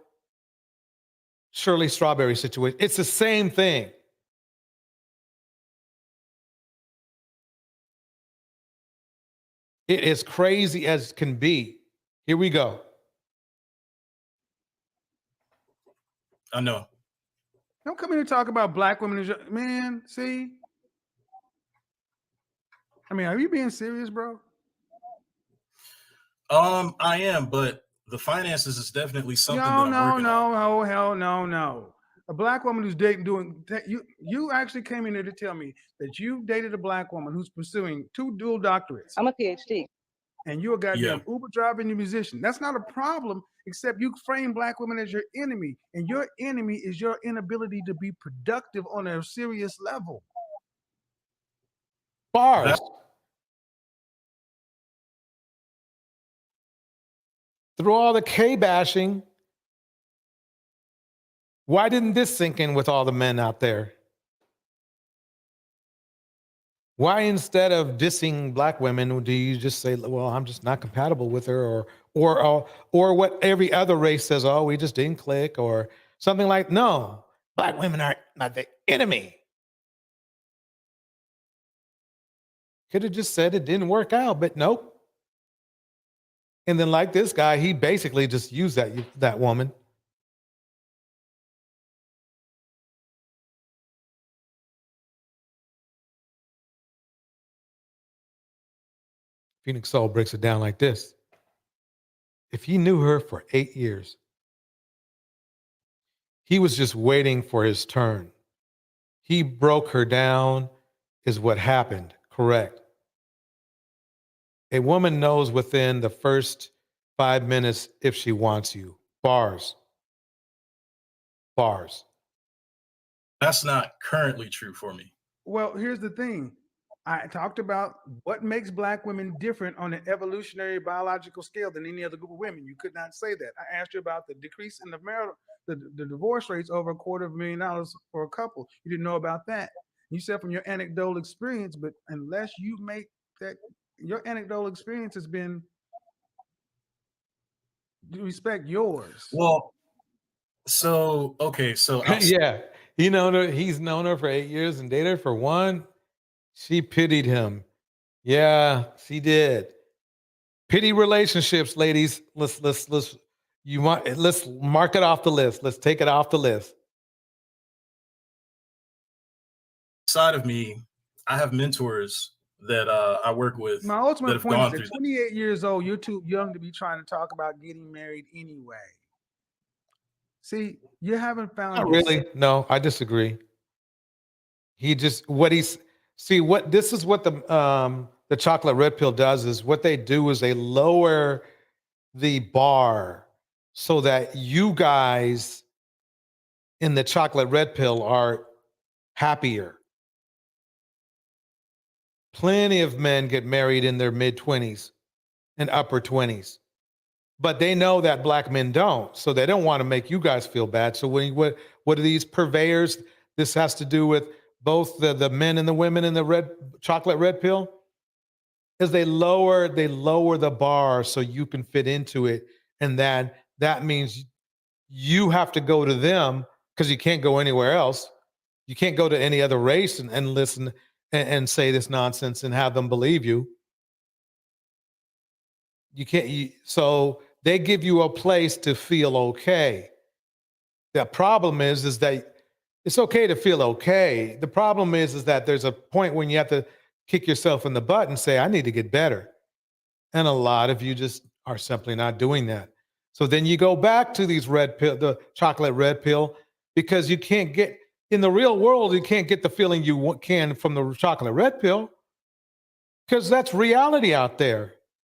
Shirley Strawberry situation. It's the same thing. It is crazy as can be. Here we go. I know. Don't come here and talk about black women. Man, see? I mean, are you being serious, bro? I am, but the finances is definitely something that I'm working on. Hell no. A black woman who's you actually came in here to tell me that you dated a black woman who's pursuing 2 dual doctorates. I'm a PhD. And you're a goddamn Uber driver and a musician. That's not a problem, except you frame black women as your enemy. And your enemy is your inability to be productive on a serious level. Bars. Through all the K bashing, why didn't this sink in with all the men out there? Why, instead of dissing black women, do you just say, well, I'm just not compatible with her, or what every other race says, oh, we just didn't click, or something like, no, black women are not the enemy. Could have just said it didn't work out, but nope. And then like this guy, he basically just used that woman. Phoenix Soul breaks it down like this. If he knew her for 8 years, he was just waiting for his turn. He broke her down is what happened, correct? A woman knows within the first 5 minutes if she wants you. Bars. That's not currently true for me. Well, here's the thing. I talked about what makes black women different on an evolutionary biological scale than any other group of women. You could not say that. I asked you about the decrease in the divorce rates over $250,000 for a couple. You didn't know about that. You said from your anecdotal experience, but unless you make that, your anecdotal experience has been, respect yours. Well, so yeah, he's known her for 8 years and dated her for 1. She pitied him. Yeah, she did. Pity relationships, ladies. Let's You want? Let's mark it off the list. Let's take it off the list. Side of me, I have mentors that I work with My that ultimate have point is gone at through that. 28 years old, you're too young to be trying to talk about getting married anyway. See, you haven't found Not yourself. really. No, I disagree. He just what this is what the chocolate red pill does is what they do is they lower the bar so that you guys in the chocolate red pill are happier. Plenty of men get married in their mid 20s and upper 20s. But they know that black men don't, so they don't want to make you guys feel bad. So what are these purveyors? This has to do with both the men and the women in the red chocolate red pill. Is they lower the bar so you can fit into it, and that means you have to go to them because you can't go anywhere else. You can't go to any other race and listen and say this nonsense and have them believe you. You can't. So they give you a place to feel okay. The problem is that it's okay to feel okay. The problem is that there's a point when you have to kick yourself in the butt and say, I need to get better. And a lot of you just are simply not doing that. So then you go back to these red pill, the chocolate red pill, because you can't get in the real world, you can't get the feeling you can from the chocolate red pill because that's reality out there.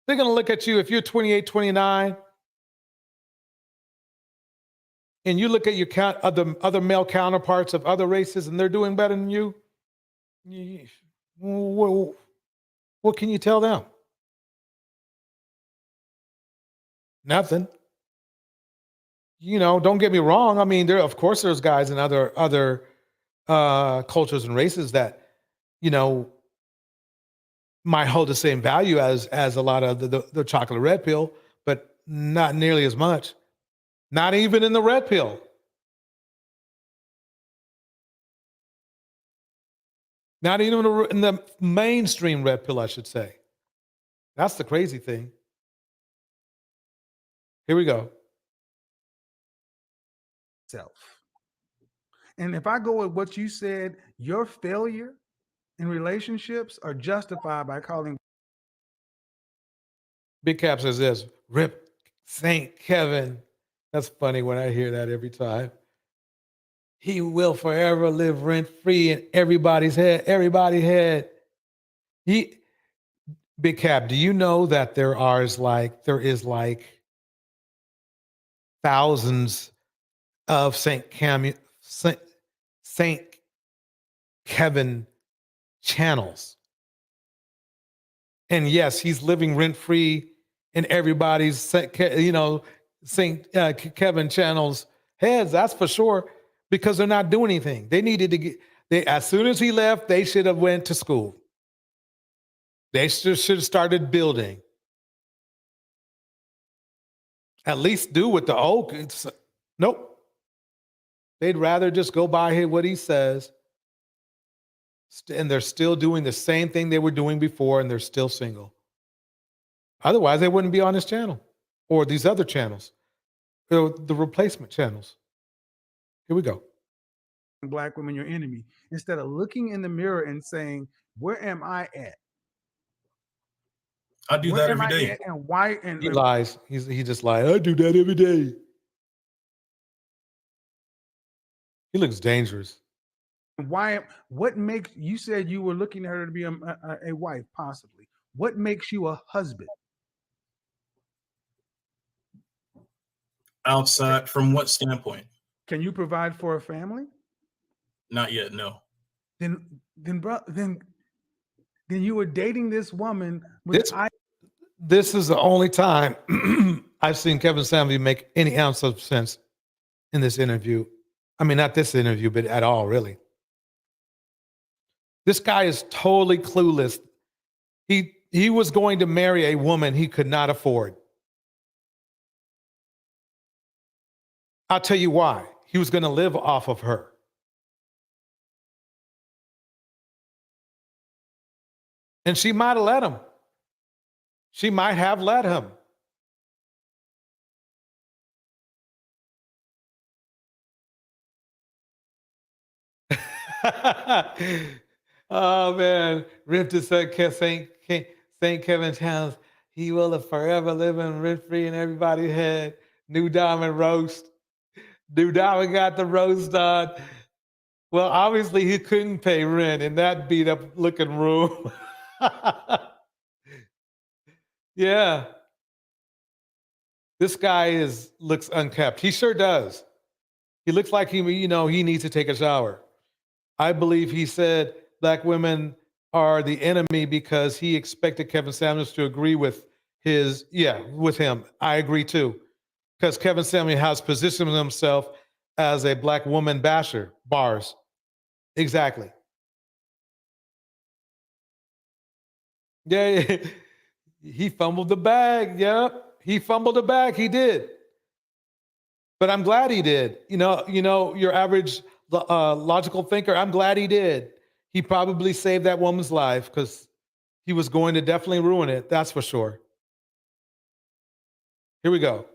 They're going to look at you if you're 28, 29, and you look at your other male counterparts of other races and they're doing better than you, what can you tell them? Nothing. You know, don't get me wrong. I mean, of course there's guys in other cultures and races that, you know, might hold the same value as a lot of the chocolate red pill, but not nearly as much. Not even in the red pill. Not even in the mainstream red pill, I should say. That's the crazy thing. Here we go. Self. And if I go with what you said, your failure in relationships are justified by calling. Big Cap says this, Rip St. Kevin. That's funny when I hear that every time. He will forever live rent free in everybody's head. Big Cap, do you know that there is like thousands of Saint Kevin channels? And yes, he's living rent free in everybody's Saint Kevin channels heads. That's for sure, because they're not doing anything. They needed to get. As soon as he left, they should have went to school. They should have started building. At least do what the old. Nope. They'd rather just go by what he says. And they're still doing the same thing they were doing before, and they're still single. Otherwise, they wouldn't be on this channel or these other channels, the replacement channels. Here we go. Black women your enemy, instead of looking in the mirror and saying, where am I at? I do that every day. And why? And he lies. He just lies. I do that every day. He looks dangerous. Why? What makes you said you were looking at her to be a wife, possibly? What makes you a husband? Outside, from what standpoint? Can you provide for a family? Not yet, no. Then you were dating this woman. This is the only time I've seen Kevin Samuel make any ounce of sense in this interview. I mean, not this interview, but at all, really. This guy is totally clueless. He was going to marry a woman he could not afford. I'll tell you why. He was going to live off of her. And she might have let him. She might have let him. Oh man, Rip to St. Kevin's house. He will forever live in rent free in everybody's head. New Diamond roast. New Diamond got the roast on. Well, obviously he couldn't pay rent in that beat up looking room. Yeah. This guy looks unkept. He sure does. He looks like he needs to take a shower. I believe he said black women are the enemy because he expected Kevin Samuels to agree with with him. I agree too. Because Kevin Samuels has positioned himself as a black woman basher. Bars. Exactly. Yeah. He fumbled the bag. Yep. He fumbled the bag. He did. But I'm glad he did. Your average logical thinker, I'm glad he did. He probably saved that woman's life because he was going to definitely ruin it. That's for sure. Here we go.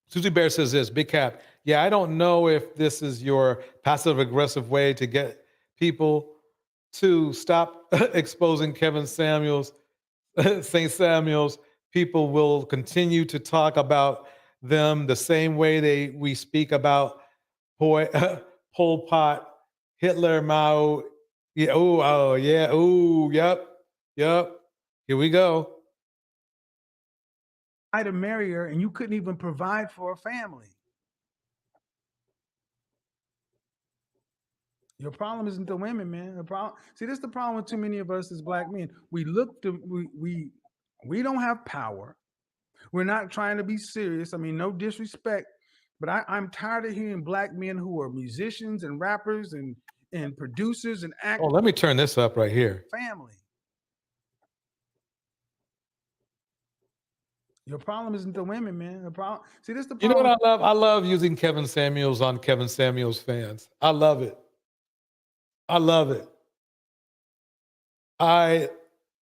Susie Bear says this, Big Cap. Yeah, I don't know if this is your passive aggressive way to get people to stop exposing Kevin Samuels, St. Samuels. People will continue to talk about them the same way we speak about Pol Pot, Hitler, Mao. Yeah, oh, yeah, oh, yep. Here we go. I to marry her and you couldn't even provide for a family. Your problem isn't the women, man. The problem, see, this is the problem with too many of us as black men. We don't have power. We're not trying to be serious. I mean, no disrespect, but I'm tired of hearing black men who are musicians and rappers and producers and actors. Oh, let me turn this up right here. Family. Your problem isn't the women, man. The problem. See, this is the problem. You know what I love? I love using Kevin Samuels on Kevin Samuels fans. I love it. I love it. I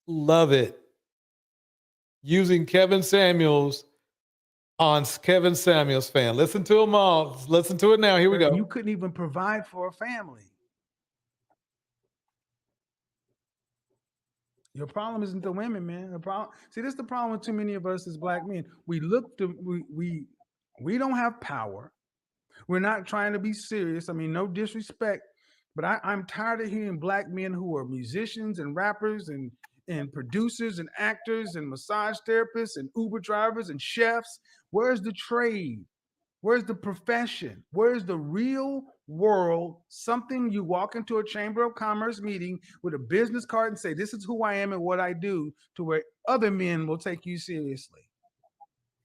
love it. Using Kevin Samuels on Kevin Samuels fan. Listen to them all. Listen to it now. Here we go. You couldn't even provide for a family. Your problem isn't the women, man. The problem. See, this is the problem with too many of us as black men. We don't have power. We're not trying to be serious. I mean, no disrespect, but I'm tired of hearing black men who are musicians and rappers and producers and actors and massage therapists and Uber drivers and chefs. Where's the trade? Where's the profession? Where's the real world? Something you walk into a Chamber of Commerce meeting with a business card and say, this is who I am and what I do, to where other men will take you seriously.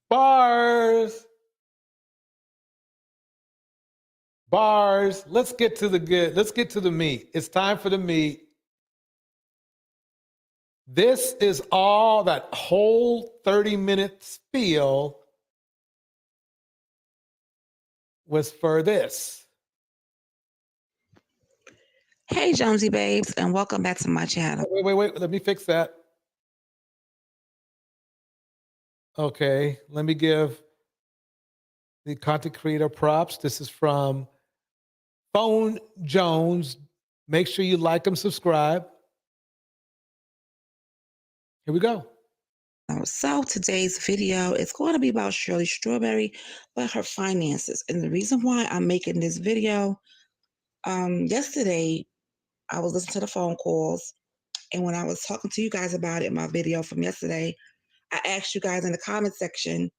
Bars. Let's get to the good. Let's get to the meat. It's time for the meat. This is all that whole 30-minute spiel was for this. Hey, Jonesy babes, and welcome back to my channel. Wait. Let me fix that. Okay, let me give the content creator props. This is from Phone Jones. Make sure you like and subscribe. Here we go. So today's video is going to be about Shirley Strawberry, but her finances. And the reason why I'm making this video, yesterday I was listening to the phone calls, and when I was talking to you guys about it in my video from yesterday, I asked you guys in the comment section,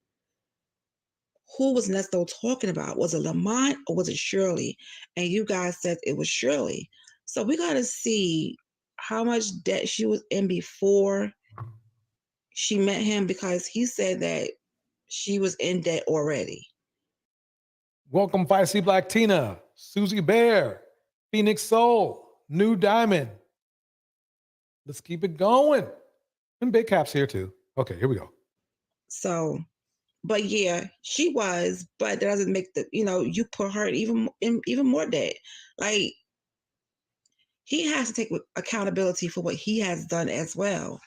who was Nesto talking about? Was it Lamont or was it Shirley? And you guys said it was Shirley. So we got to see how much debt she was in before she met him, because he said that she was in debt already. Welcome, Feisty Black Tina, Susie Bear, Phoenix Soul, New Diamond. Let's keep it going. And Big Cap's here too. Okay, here we go. So, but yeah, she was, but that doesn't make you put her even more debt. Like, he has to take accountability for what he has done as well.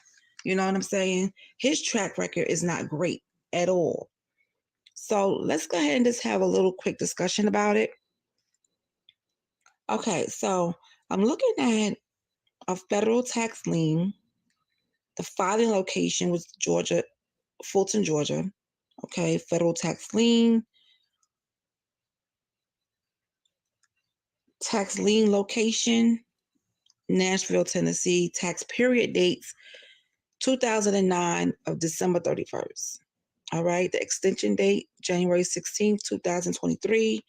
You know what I'm saying? His track record is not great at all. So let's go ahead and just have a little quick discussion about it. Okay, so I'm looking at a federal tax lien. The filing location was Georgia, Fulton, Georgia. Okay, federal tax lien. Tax lien location, Nashville, Tennessee. Tax period dates 2009 of December 31st. All right, the extension date January 16th, 2023.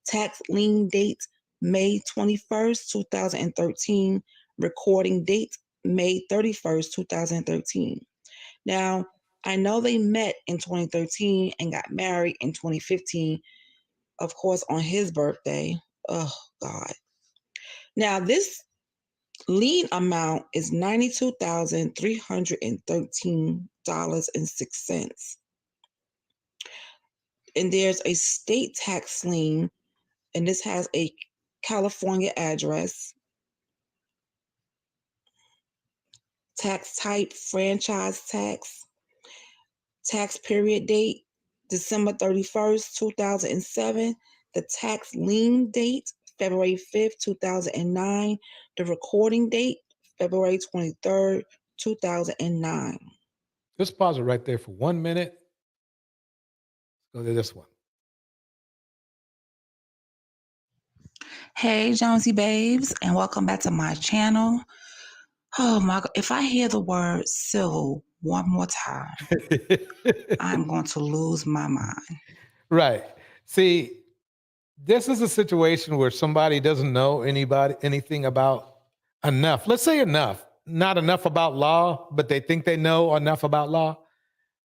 Tax lien date May 21st, 2013. Recording date May 31st, 2013. Now, I know they met in 2013 and got married in 2015, of course, on his birthday. Oh, God. Now, this lien amount is $92,313.06. And there's a state tax lien, and this has a California address. Tax type, franchise tax. Tax period date, December 31st, 2007. The tax lien date, February 5th, 2009. The recording date, February 23rd, 2009. Just pause it right there for 1 minute. Go to this one. Hey, Jonesy babes, and welcome back to my channel. Oh my God, if I hear the word civil one more time, I'm going to lose my mind. Right. See, this is a situation where somebody doesn't know anything about enough. Let's say enough, not enough about law, but they think they know enough about law.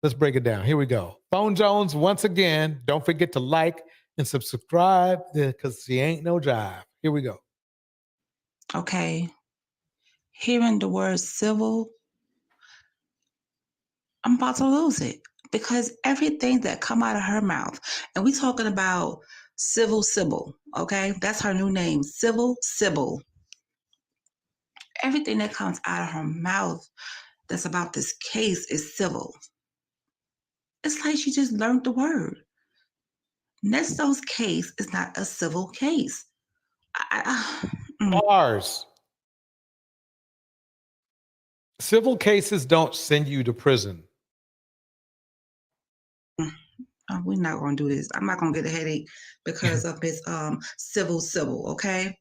Let's break it down. Here we go. Phone Jones, once again, don't forget to like and subscribe because she ain't no jive. Here we go. Okay. Hearing the word civil, I'm about to lose it because everything that come out of her mouth, and we talking about Civil Sybil, okay? That's her new name, Civil Sybil. Everything that comes out of her mouth that's about this case is civil. It's like she just learned the word. Nesto's case is not a civil case. Bars. Civil cases don't send you to prison. We're not going to do this. I'm not going to get a headache because of this civil, okay?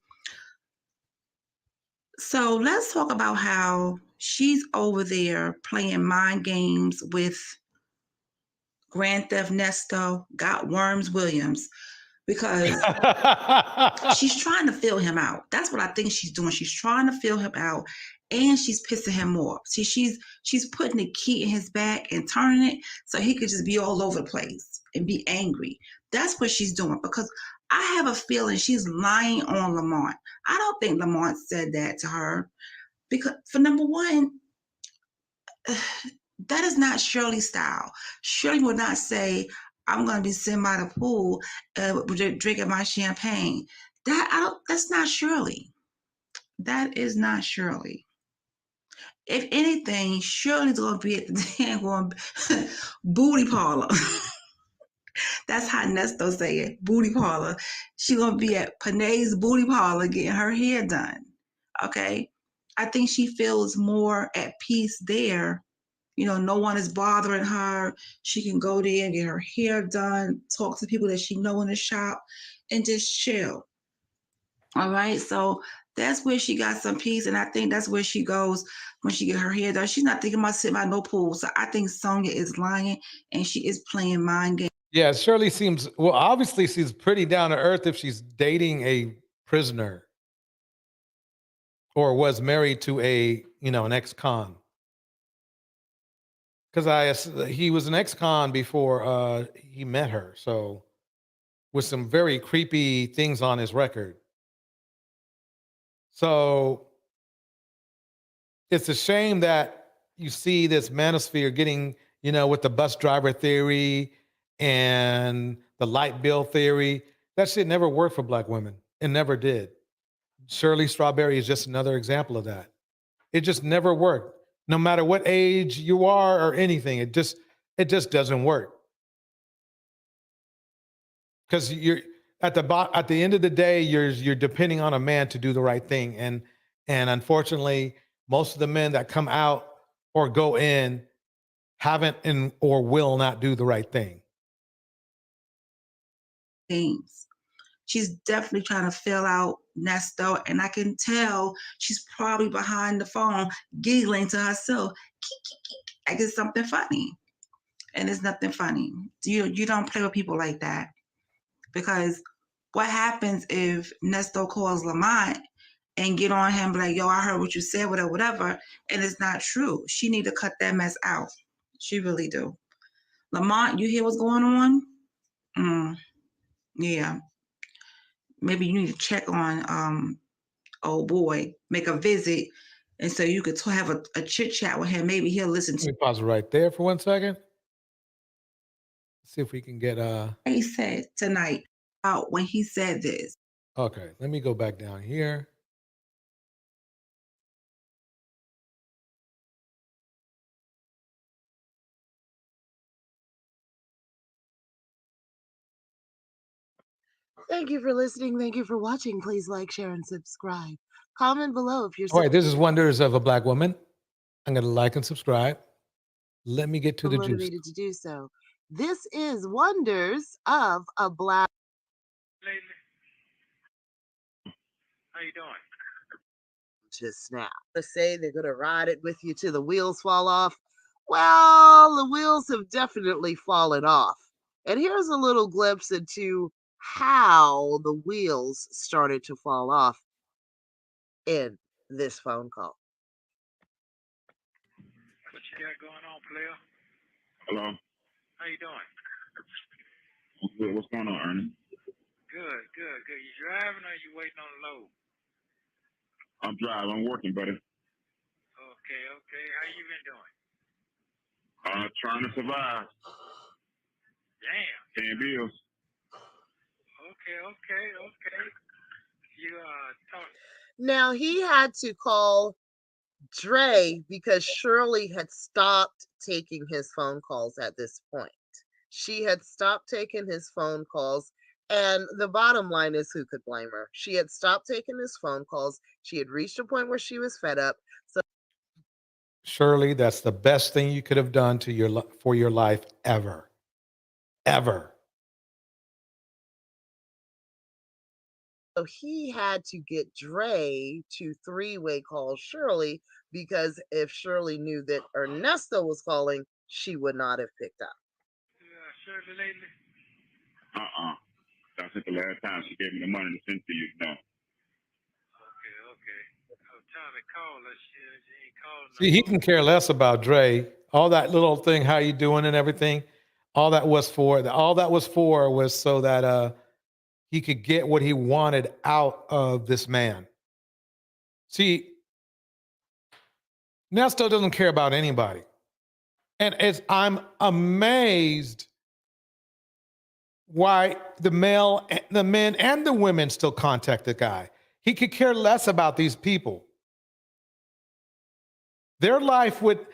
So let's talk about how she's over there playing mind games with Grand Theft Nesto, Got Worms Williams, because she's trying to fill him out. That's what I think she's doing. She's trying to fill him out, and she's pissing him off. See, she's putting the key in his back and turning it so he could just be all over the place and be angry. That's what she's doing, because I have a feeling she's lying on Lamont. I don't think Lamont said that to her, because for number one, that is not Shirley's style. Shirley would not say, I'm going to be sitting by the pool drinking my champagne. That's not Shirley. That is not Shirley. If anything, Shirley's going to be at the damn booty parlor. That's how Nesto say it, booty parlor. She's going to be at Panay's booty parlor getting her hair done. Okay? I think she feels more at peace there. You know, no one is bothering her. She can go there and get her hair done, talk to people that she know in the shop, and just chill. All right, so that's where she got some peace, and I think that's where she goes when she get her hair done. She's not thinking about sitting by no pool. So I think Sonya is lying, and she is playing mind games. Yeah, Shirley seems, well, obviously she's pretty down to earth if she's dating a prisoner or was married to an ex-con. Because he was an ex-con before he met her, so with some very creepy things on his record. So it's a shame that you see this manosphere getting, with the bus driver theory and the light bill theory. That shit never worked for Black women. It never did. Shirley Strawberry is just another example of that. It just never worked. No matter what age you are or anything, it just doesn't work. Because at the end of the day, you're depending on a man to do the right thing, and unfortunately, most of the men that come out or go in haven't and or will not do the right thing. Things. She's definitely trying to fill out Nesto, and I can tell she's probably behind the phone giggling to herself. Like it's something funny, and it's nothing funny. You don't play with people like that, because what happens if Nesto calls Lamont and get on him like, yo, I heard what you said, whatever, and it's not true. She need to cut that mess out. She really do. Lamont, you hear what's going on? Yeah. Maybe you need to check on old boy, make a visit, and so you could have a chit chat with him. Maybe he'll listen Let to me pause it right there for 1 second. See if we can get what he said tonight out when he said this. Okay, let me go back down here. Thank you for listening. Thank you for watching. Please like, share, and subscribe. Comment below if you're All right, this is Wonders of a Black Woman. I'm going to like and subscribe. Let me get to the juice. motivated to do so. This is Wonders of a Black. How you doing? To snap. To say they're going to ride it with you till the wheels fall off. Well, the wheels have definitely fallen off. And here's a little glimpse into how the wheels started to fall off in this phone call. What you got going on, player? Hello. How you doing? Good. What's going on, Ernie? Good. You driving or you waiting on the load? I'm driving. I'm working, buddy. Okay. How you been doing? Trying to survive. Damn. Paying bills. Okay. You talk. Now he had to call Dre because Shirley had stopped taking his phone calls at this point. She had stopped taking his phone calls. And the bottom line is, who could blame her? She had stopped taking his phone calls. She had reached a point where she was fed up. So Shirley, that's the best thing you could have done for your life ever. So he had to get Dre to three-way call Shirley, because if Shirley knew that Ernesto was calling, she would not have picked up. Shirley lately? That's the last time she gave me the money to send to you. No. Okay. I was trying to call her. She ain't calling. See, he can care less about Dre. All that little thing, how you doing and everything, all that was for was so that he could get what he wanted out of this man. See, Nesto doesn't care about anybody. And I'm amazed why the men and the women still contact the guy. He could care less about these people. Their life would,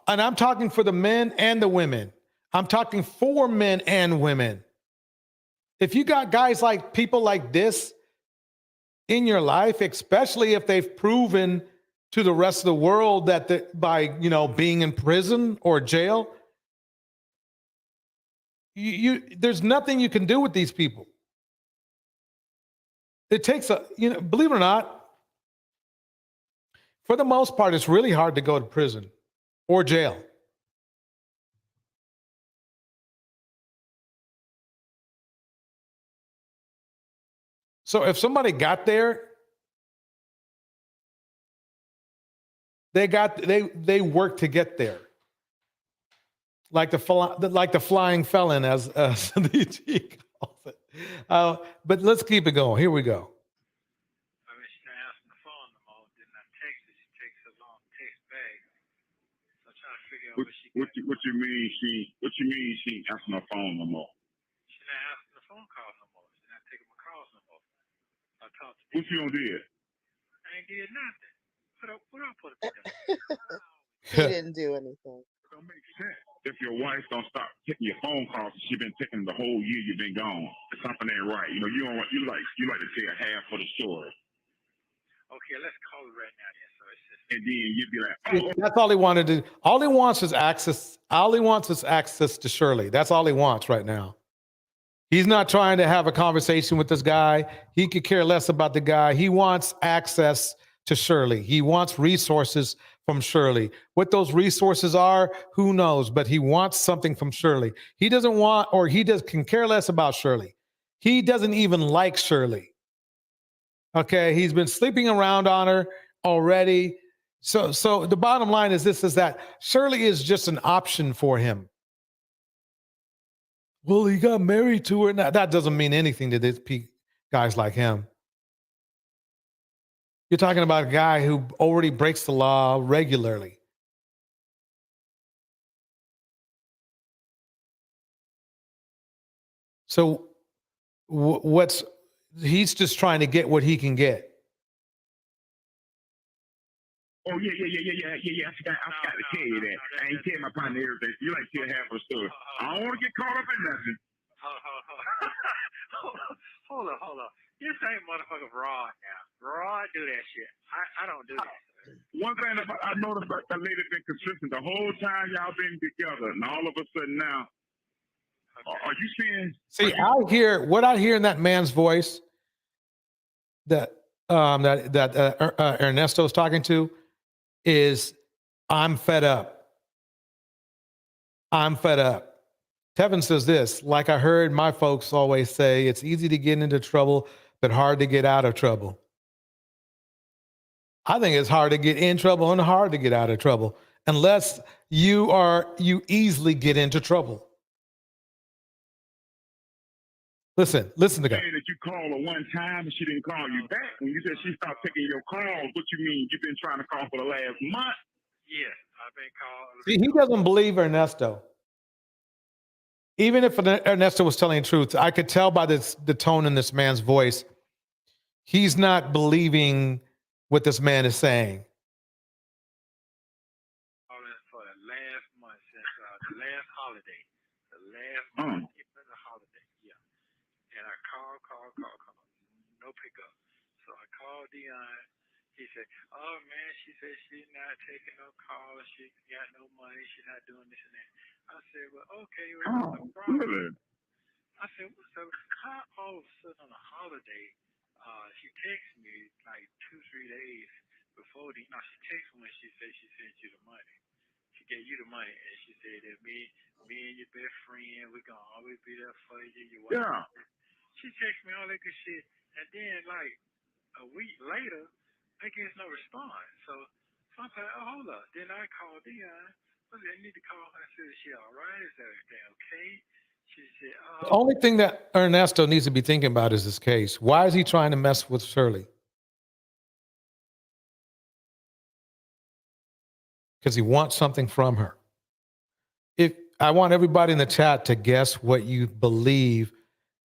and I'm talking for the men and the women. I'm talking for men and women. If you got guys like people like this in your life, especially if they've proven to the rest of the world that by being in prison or jail, there's nothing you can do with these people. It takes believe it or not, for the most part, it's really hard to go to prison or jail. So if somebody got there, they worked to get there. Like the flying felon, as DG calls it. But let's keep it going. Here we go. I mean, she's not answering the phone no more. Then I text her. She takes a long text back. So I'm trying to figure out what you mean she ain't answering her phone no more? She's not answering the phone calls no more. She's not taking my calls no more. I talked to What you done did? I ain't did nothing. What I put up? He didn't do anything. Don't make sense. if your wife don't stop taking your phone calls, she's been taking the whole year you've been gone. Something ain't right. You know, you like to tell half of the story. Okay, let's call it right now then. So it's just And then you'd be like, oh, That's all he wanted to. All he wants is access. All he wants is access to Shirley. That's all he wants right now. He's not trying to have a conversation with this guy. He could care less about the guy. He wants access to Shirley. He wants resources from Shirley. What those resources are, who knows? But he wants something from Shirley. He doesn't want, or can care less about Shirley. He doesn't even like Shirley. Okay, he's been sleeping around on her already. So the bottom line is this: is that Shirley is just an option for him. Well, he got married to her. Now, that doesn't mean anything to these guys like him. You're talking about a guy who already breaks the law regularly. So he's just trying to get what he can get. oh yeah. I forgot to tell you that. I ain't tell my partner everything. You like to tell half of the story. I don't want to get caught up in nothing. Hold on. This ain't motherfucking Rod now. Rod do that shit. I don't do that. One thing I noticed about that lady been consistent the whole time y'all been together, and all of a sudden now, are you seeing? See, I hear in that man's voice that Ernesto's talking to is, I'm fed up. I'm fed up. Tevin says this, like I heard my folks always say, it's easy to get into trouble, but hard to get out of trouble. I think it's hard to get in trouble and hard to get out of trouble, unless you easily get into trouble. Listen to God. Saying that you called her one time and she didn't call you back. When you said she stopped taking your calls, what you mean? You've been trying to call for the last month? Yes, I've been called. See, he doesn't believe Ernesto. Even if Ernesto was telling the truth, I could tell by the tone in this man's voice, he's not believing what this man is saying. For the last month since the last holiday. The last month, even the holiday, yeah. And I called. No pickup. So I called Dion. He said, oh man, she said she's not taking no calls. She got no money. She's not doing this and that. I said, well, okay, well, what's the problem? Really? I said, what's up? How all of a sudden on a holiday, she texted me like 2-3 days before she texted me when she said she sent you the money. She gave you the money, and she said that me and your best friend, we're going to always be there for you. Your wife. Yeah. She texted me all that good shit, and then like a week later, I get no response. So I'm like, oh, hold up. Then I called Dion. I need to call her. I said, is she all right? Is everything okay? She said, oh. The only thing that Ernesto needs to be thinking about is this case. Why is he trying to mess with Shirley? Because he wants something from her. If I want everybody in the chat to guess what you believe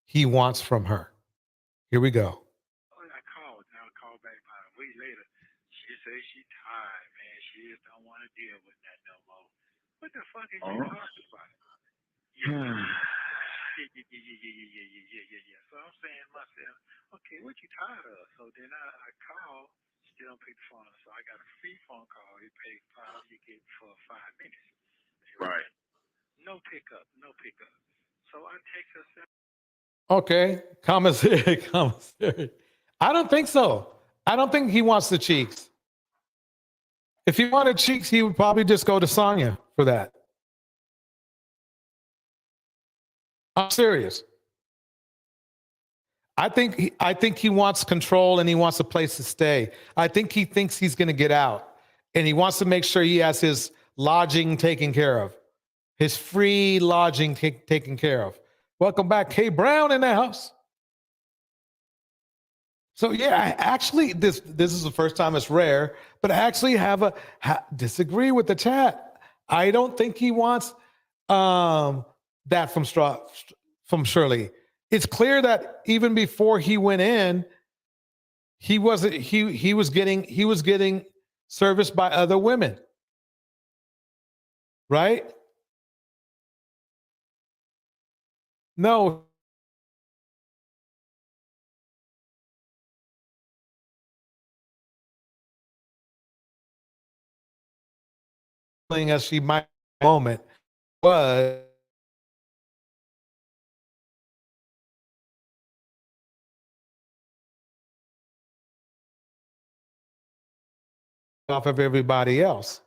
he wants from her. Here we go. I called back about a week later. She said she's tired, man. She just don't want to deal with that no more. What the fuck is you talking about? Yeah. So I'm saying to myself, okay, what you tired of? So then I called, she don't pick the phone. So I got a free phone call. You pay $5, you get for 5 minutes. Right. No pickup. So I text her. Okay, commissary. I don't think so. I don't think he wants the cheeks. If he wanted cheeks, he would probably just go to Sonya for that. I'm serious. I think he wants control and he wants a place to stay. I think he thinks he's going to get out, and he wants to make sure he has his lodging taken care of, his free lodging taken care of. Welcome back, K Brown in the house. So yeah, actually, this is the first time, it's rare, but I actually disagree with the chat. I don't think he wants that from Shirley. It's clear that even before he went in, he was getting serviced by other women, right? No. As she might moment was off of everybody else.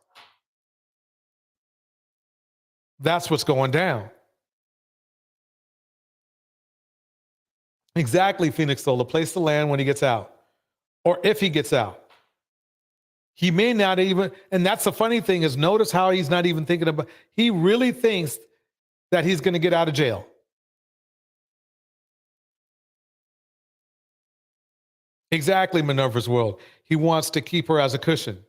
That's what's going down. Exactly, Phoenix Soul, a place to land when he gets out, or if he gets out. He may not even, and that's the funny thing is notice how he's not even thinking about, he really thinks that he's going to get out of jail. Exactly, Minerva's World. He wants to keep her as a cushion.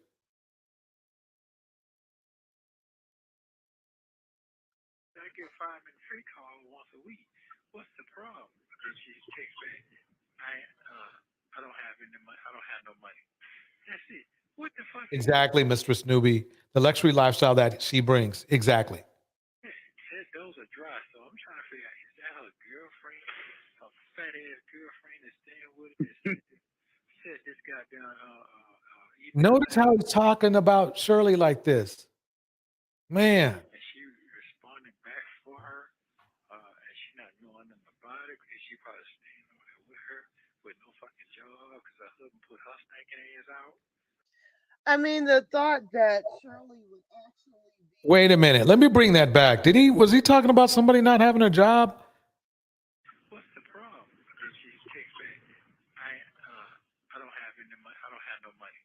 I get fireman free call once a week. What's the problem? And she takes back, I don't have any money. I don't have no money. That's it. What the fuck? Exactly, Mistress Newbie. The luxury lifestyle that she brings. Exactly. Said those are dry, so I'm trying to figure out, is that her girlfriend? Her fat ass girlfriend that's staying with her? Said this goddamn Notice how he's talking about Shirley like this. Man. and she responding back for her, and she not knowing nothing about it, because she probably staying over there with her with no fucking job, because her husband put her stinking ass out. I mean, the thought that Shirley would actually be. Wait a minute. Let me bring that back. Was he talking about somebody not having a job? What's the problem? And she takes back, I don't have any money. I don't have no money.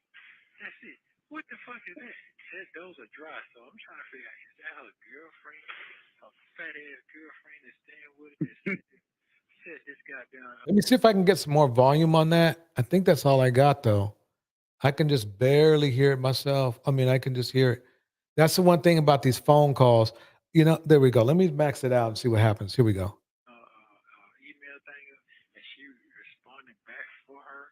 That's it. What the fuck is that? Said those are dry, so I'm trying to figure out, is that her girlfriend? Her fat ass girlfriend that's staying with her? Said this goddamn. Let me see if I can get some more volume on that. I think that's all I got, though. I can just barely hear it myself. I mean, I can just hear it. That's the one thing about these phone calls. You know, there we go. Let me max it out and see what happens. Here we go. Email thing, and she responding back for her,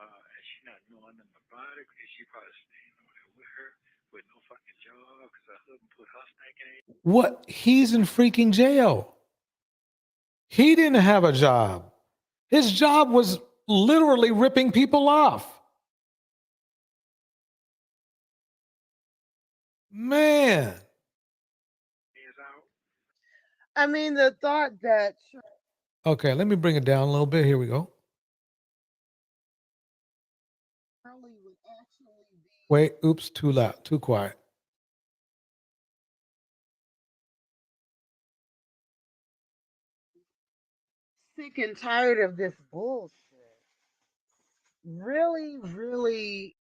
and she not knowing nothing about it, because she probably staying over there with her with no fucking job, because her husband put her stinking ass. What? He's in freaking jail. He didn't have a job. His job was literally ripping people off. Man. I mean, the thought that. Okay, let me bring it down a little bit. Here we go. Shirley would actually be. Wait, oops, too loud, too quiet. Sick and tired of this bullshit. Really, really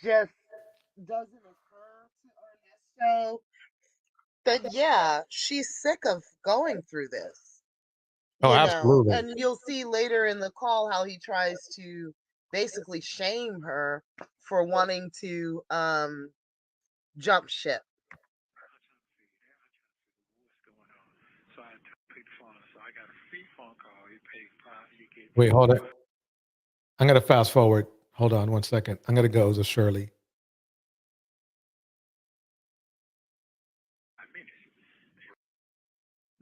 just doesn't occur to Ernesto that, yeah, she's sick of going through this. Oh, You know, absolutely. and you'll see later in the call how he tries to basically shame her for wanting to jump ship. So I picked the phone. So I got a free phone call. You pay $5. You get. Wait, hold it. I'm going to fast forward. Hold on one second. I'm going to go to Shirley.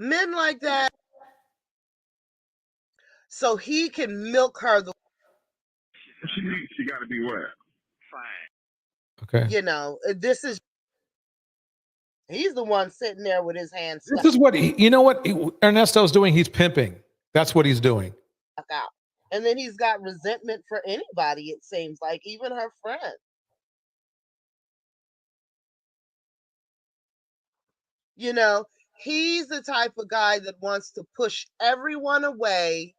Men like that, so he can milk her the. She got to be what? Fine. Okay. You know, this is. He's the one sitting there with his hands This stuck is what you know what Ernesto's doing? He's pimping. That's what he's doing. out. And then he's got resentment for anybody, it seems like, even her friend. You know, he's the type of guy that wants to push everyone away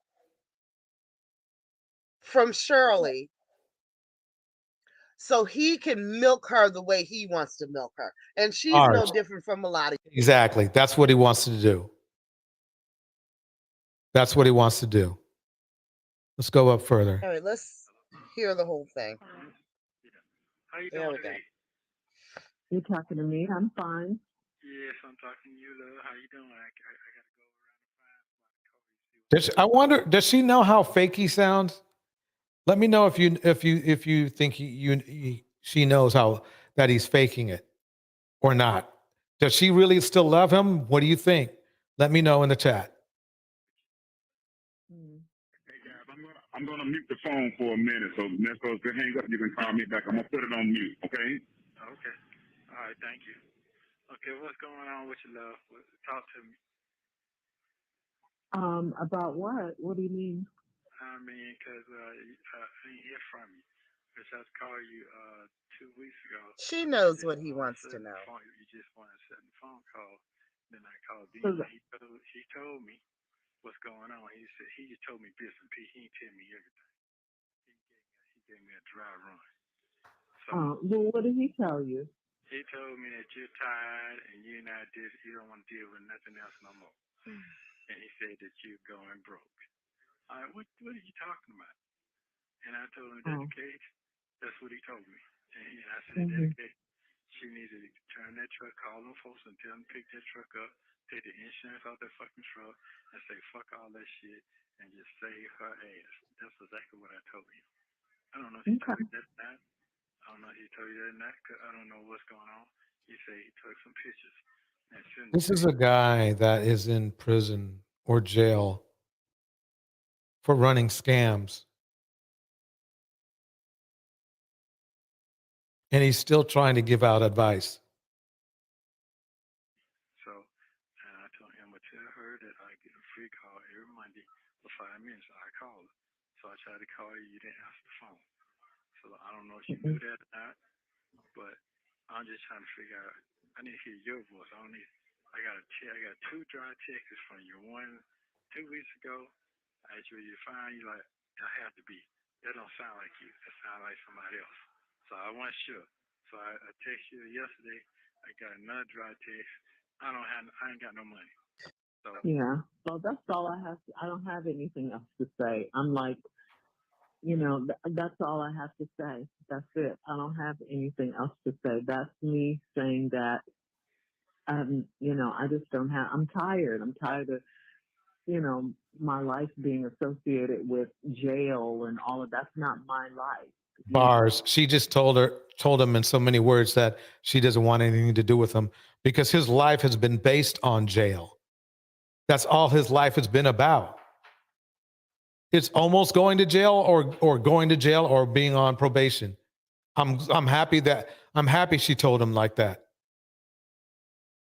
from Shirley so he can milk her the way he wants to milk her. And she's no different from a lot of. Exactly. That's what he wants to do. That's what he wants to do. Let's go up further. All right, let's hear the whole thing. How you There doing we go. today? You talking to me? I'm fine. Yes, I'm talking to you, love. How you doing? I gotta go around the I wonder, does she know how fake he sounds? Let me know if you think she knows how that he's faking it or not. Does she really still love him? What do you think? Let me know in the chat. I'm gonna mute the phone for a minute, so next time you hang up, you can call me back. I'm gonna put it on mute, okay? Okay. All right, thank you. Okay, what's going on with you, love? Talk to me. About what? What do you mean? I mean, because I didn't hear from you. Because I called you 2 weeks ago. She knows what he wants to know. You just want to set the phone call. Then I called So Dean. He told me what's going on. He said he just told me bits and pieces. He didn't tell me everything. He gave me a dry run. So well, what did he tell you? he told me that you're tired and you don't want to deal with nothing else no more. And he said that you're going broke. All right, what are you talking about? And I told him that's the case. That's what he told me. And I said, that's the case. She needed to turn that truck, call them folks and tell them to pick that truck up, take the insurance off that fucking truck, and say fuck all that shit and just save her ass. That's exactly what I told you. I don't know if he told you that or not. I don't know if he told you that or not, because I don't know what's going on. He said he took some pictures and sent This is a guy that is in prison or jail for running scams. And he's still trying to give out advice. So, and I told him to tell her that I get a free call every Monday for 5 minutes. I call her. So I tried to call you. You didn't answer the phone. So I don't know if you knew that or not, but I'm just trying to figure out. I need to hear your voice. I got 2 dry texts from you. One 2 weeks ago. I asked you, you're fine. You like, I have to be. That don't sound like you. That sound like somebody else. So I wasn't sure. So I texted you yesterday. I got another dry text. I ain't got no money. So Yeah. So that's all I have. I don't have anything else to say. I'm like, that's all I have to say. That's it. I don't have anything else to say. That's me saying that, I just don't have, I'm tired. I'm tired of, my life being associated with jail and all of that's not my life. Bars. She just told him in so many words that she doesn't want anything to do with him because his life has been based on jail. That's all his life has been about. It's almost going to jail or going to jail or being on probation. I'm happy she told him like that.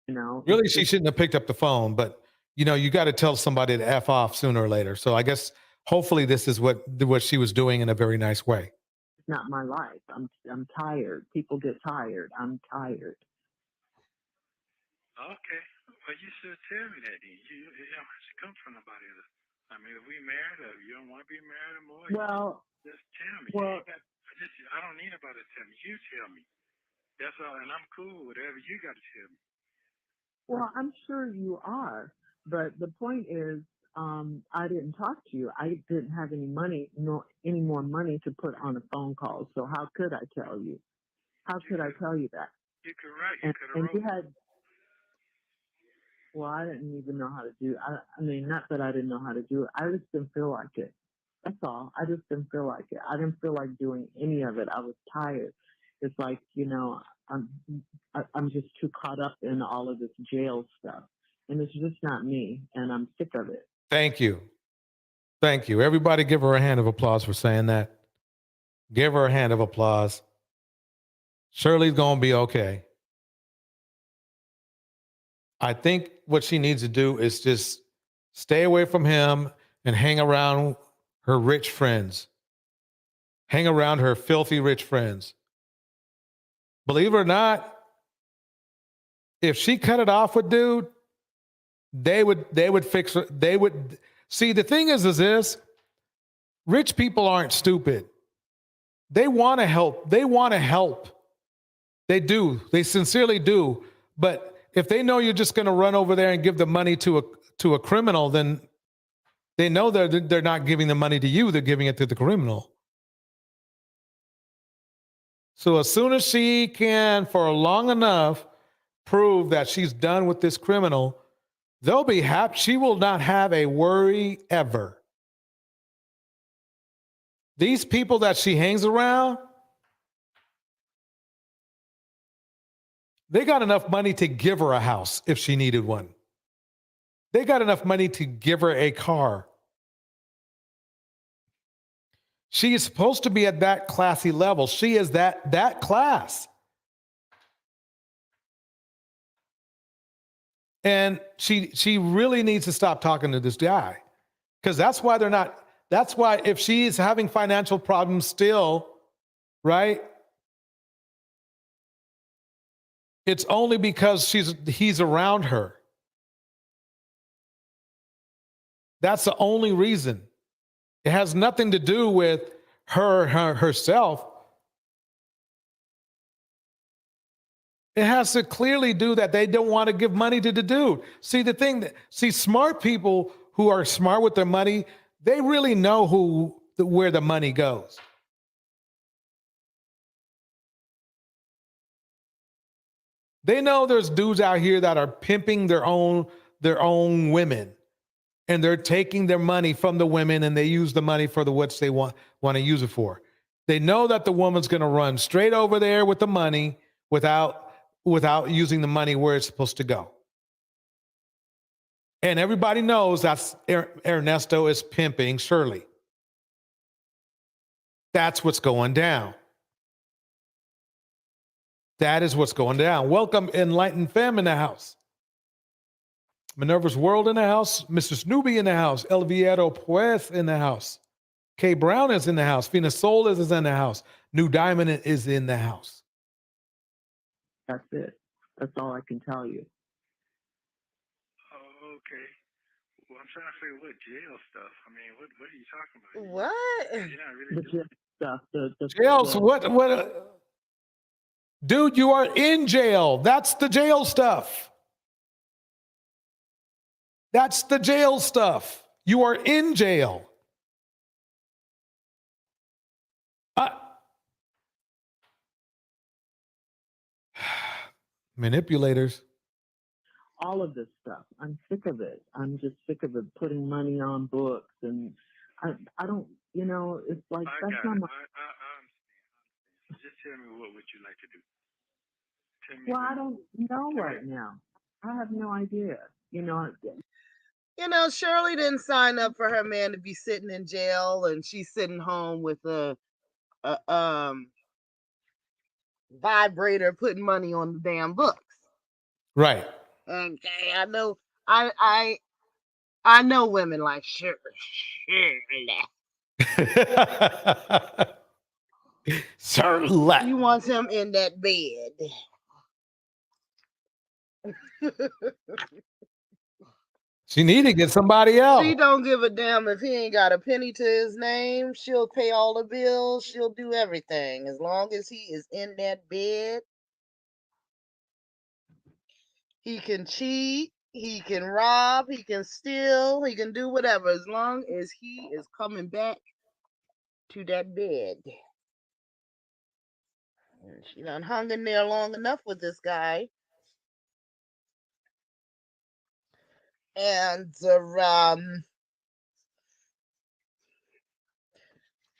Really, she shouldn't have picked up the phone, but you got to tell somebody to F off sooner or later. So I guess hopefully this is what she was doing in a very nice way. It's not my life. I'm tired. People get tired. I'm tired. okay, well you should tell me that then. You should come from nobody else. I mean, if we married or you don't want to be married anymore, well, just tell me. Well, I don't need nobody to tell me. You tell me. That's all, and I'm cool with whatever you got to tell me. Well, I'm sure you are, but the point is, I didn't talk to you. I didn't have any more money to put on a phone call. So how could I tell you? How could I tell you that? You could write. You could have wrote. You had. Well, I didn't even know how to do. I mean, not that I didn't know how to do it. I just didn't feel like it. That's all. I just didn't feel like it. I didn't feel like doing any of it. I was tired. It's like, I'm just too caught up in all of this jail stuff, and it's just not me. And I'm sick of it. Thank you. Thank you. Everybody give her a hand of applause for saying that. Give her a hand of applause. Shirley's going to be okay. I think what she needs to do is just stay away from him and hang around her rich friends. Hang around her filthy rich friends. Believe it or not, if she cut it off with dude, they would fix her. They would see, the thing is this, rich people aren't stupid. They want to help. They want to help. They do. They sincerely do. But if they know you're just going to run over there and give the money to a criminal, then they know they're not giving the money to you. They're giving it to the criminal. So as soon as she can, for long enough, prove that she's done with this criminal, they'll be happy. She will not have a worry ever. These people that she hangs around, they got enough money to give her a house if she needed one. They got enough money to give her a car. She is supposed to be at that classy level. She is that class. And she really needs to stop talking to this guy. Because that's why that's why if she's having financial problems still, right? It's only because he's around her. That's the only reason. It has nothing to do with herself. It has to clearly do that they don't want to give money to the dude. See, smart people who are smart with their money, they really know where the money goes. They know there's dudes out here that are pimping their own women, and they're taking their money from the women, and they use the money for what they want to use it for. They know that the woman's going to run straight over there with the money without using the money where it's supposed to go. And everybody knows that's Ernesto is pimping Shirley. That's what's going down. That is what's going down. Welcome, Enlightened Femme in the house. Minerva's World in the house. Mr. Snoopy in the house. El Viejo Pues in the house. Kay Brown is in the house. Fina Soul is in the house. New Diamond is in the house. That's it. That's all I can tell you. Oh, okay. Well, I'm trying to figure what jail stuff. I mean, what are you talking about? What? You're not really The jail stuff. The Jail. So what? Dude, you are in jail. That's the jail stuff. That's the jail stuff. You are in jail. Manipulators. all of this stuff. I'm sick of it. I'm just sick of it putting money on books, and I don't, you know, it's like I that's got not it. my. I understand. Just tell me what would you like to do? Tell me. Well, I don't know right now. I have no idea. You know, Shirley didn't sign up for her man to be sitting in jail, and she's sitting home with a vibrator, putting money on the damn books. Right. Okay, I know. I know women like Shirley. Shirley. You want him in that bed. She need to get somebody else. She don't give a damn if he ain't got a penny to his name. She'll pay all the bills. She'll do everything. As long as he is in that bed, he can cheat, he can rob, he can steal, he can do whatever. As long as he is coming back to that bed. And she done hung in there long enough with this guy. And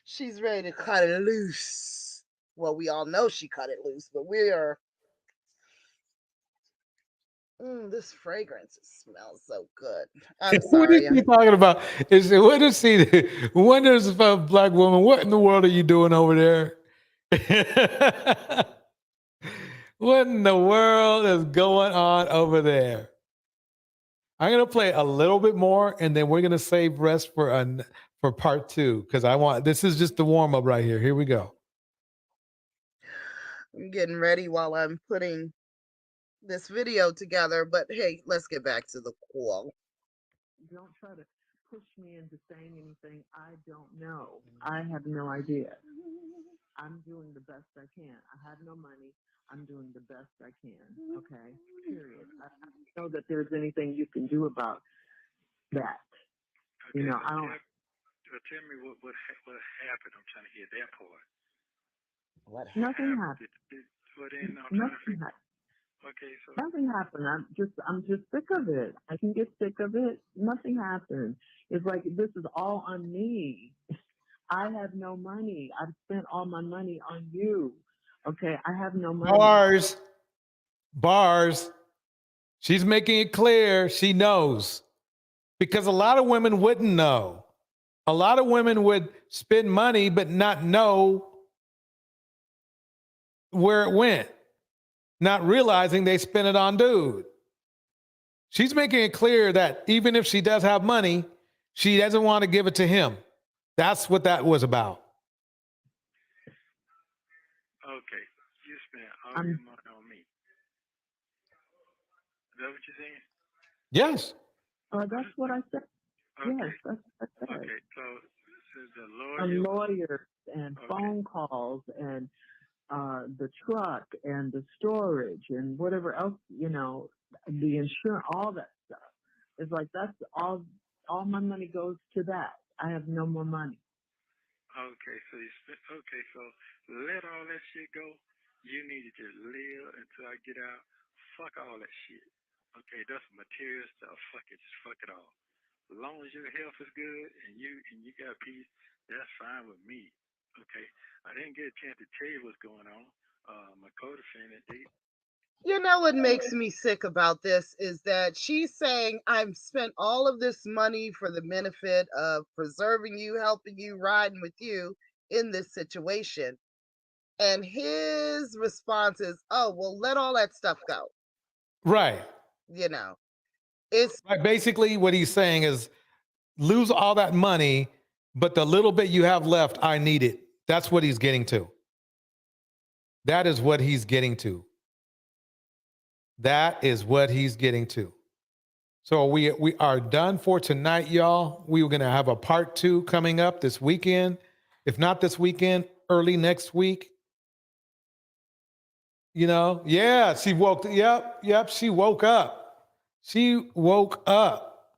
she's ready to cut it loose. Well, we all know she cut it loose, but we are. This fragrance smells so good. I'm What is sorry. he talking about? When there's a black woman, what in the world are you doing over there? What in the world is going on over there? I'm gonna play a little bit more, and then we're gonna save rest for part 2 because this is just the warm up right here. Here we go. I'm getting ready while I'm putting this video together, but hey, let's get back to the call. don't try to push me into saying anything I don't know. I have no idea. I'm doing the best I can. I have no money. I'm doing the best I can. Okay. Period. I don't know that there's anything you can do about that. Okay, You know, I don't. Tell me what happened. I'm trying to hear that part. Nothing happened. Nothing happened. Okay, so nothing happened. I'm just sick of it. I can get sick of it. Nothing happened. It's like this is all on me. I have no money. I've spent all my money on you. Okay, I have no money. Bars. She's making it clear she knows. Because a lot of women wouldn't know. A lot of women would spend money but not know where it went, not realizing they spent it on dude. She's making it clear that even if she does have money, she doesn't want to give it to him. That's what that was about. Okay, you spent all your money on me. Is that what you're saying? Yes. That's what I said. Okay. Yes, that's what I said. Okay, so the lawyer. Lawyers and phone calls and the truck and the storage and whatever else, you know, the insurance, all that stuff. It's like that's all my money goes to that. I have no more money. Okay, so so let all that shit go. You need to just live until I get out. Fuck all that shit. Okay, that's material stuff. Fuck it, just fuck it all. As long as your health is good and you got peace, that's fine with me. Okay, I didn't get a chance to tell you what's going on. My co-defendant, You know what makes me sick about this is that she's saying I've spent all of this money for the benefit of preserving you, helping you, riding with you in this situation. And his response is, oh, well, let all that stuff go. Right. You know, it's right. Basically what he's saying is lose all that money, but the little bit you have left, I need it. That's what he's getting to. That is what he's getting to. That is what he's getting to. So we are done for tonight, y'all. We were going to have a part 2 coming up this weekend. If not this weekend, early next week. You know, yeah, she woke. Yep. She woke up. She woke up.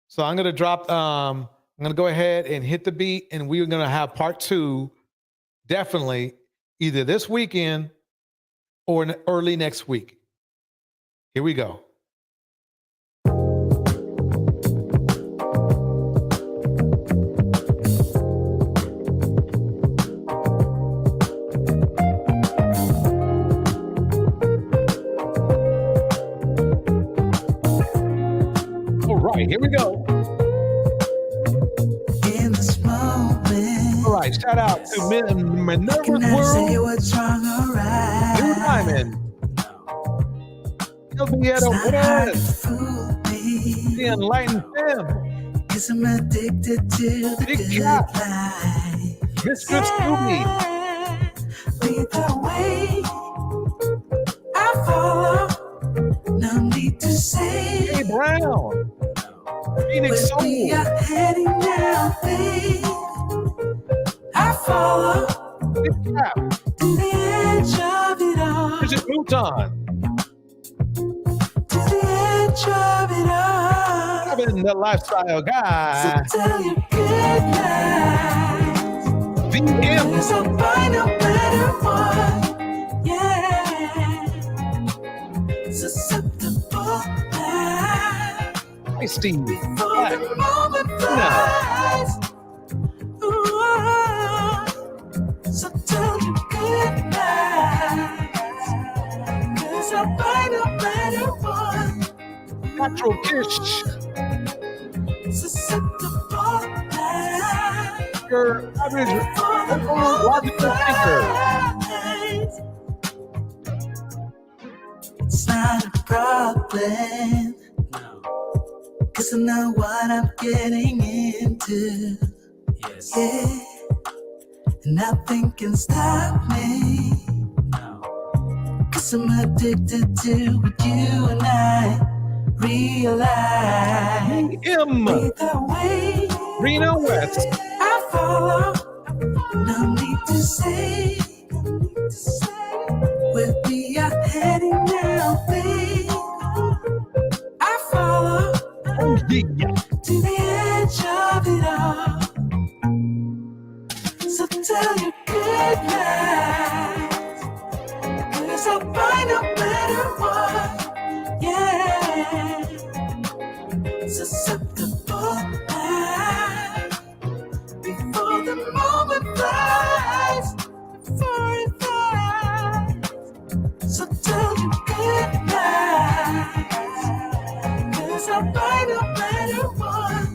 So I'm going to drop, I'm going to go ahead and hit the beat, and we're going to have part 2 definitely either this weekend or early next week. Here we go. All right, here we go. In this moment, all right, shout out to Minerva's World, New Diamond, Elvieta Perez, the Enlightened Femme, cause I'm addicted to the Big good Cat, life. Mistress Scooby, Lead the way, I follow, no need to say. Hey Brown, Phoenix Where we are heading now, babe, I follow, Big Cat, to the edge of it all. Bridget Mouton, To the edge of it all. Kevin, the lifestyle guy, So tell your good night. VM, Cause I'll buy no matter what. Yeah. Susceptible now. Hey Steve, Before the moment flies. Ooh. So tell your good night. Cause I'll buy no matter what. Natural Kish, Susceptible now. your average logical thinker. It's not a problem, cause I know what I'm getting into. Yes. Yeah. And nothing can stop me. No. Cause I'm addicted to what you and I realize. Either way, Reno West, I follow. No need to say where we are heading now, babe. I follow to the edge of it all. So tell your good night, cause I'll buy no matter what. Yeah, susceptible now. Before the moment flies, before it flies. So tell you good night, cause I'll buy no matter what.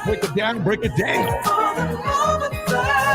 Break it down, break it down. For the love of God.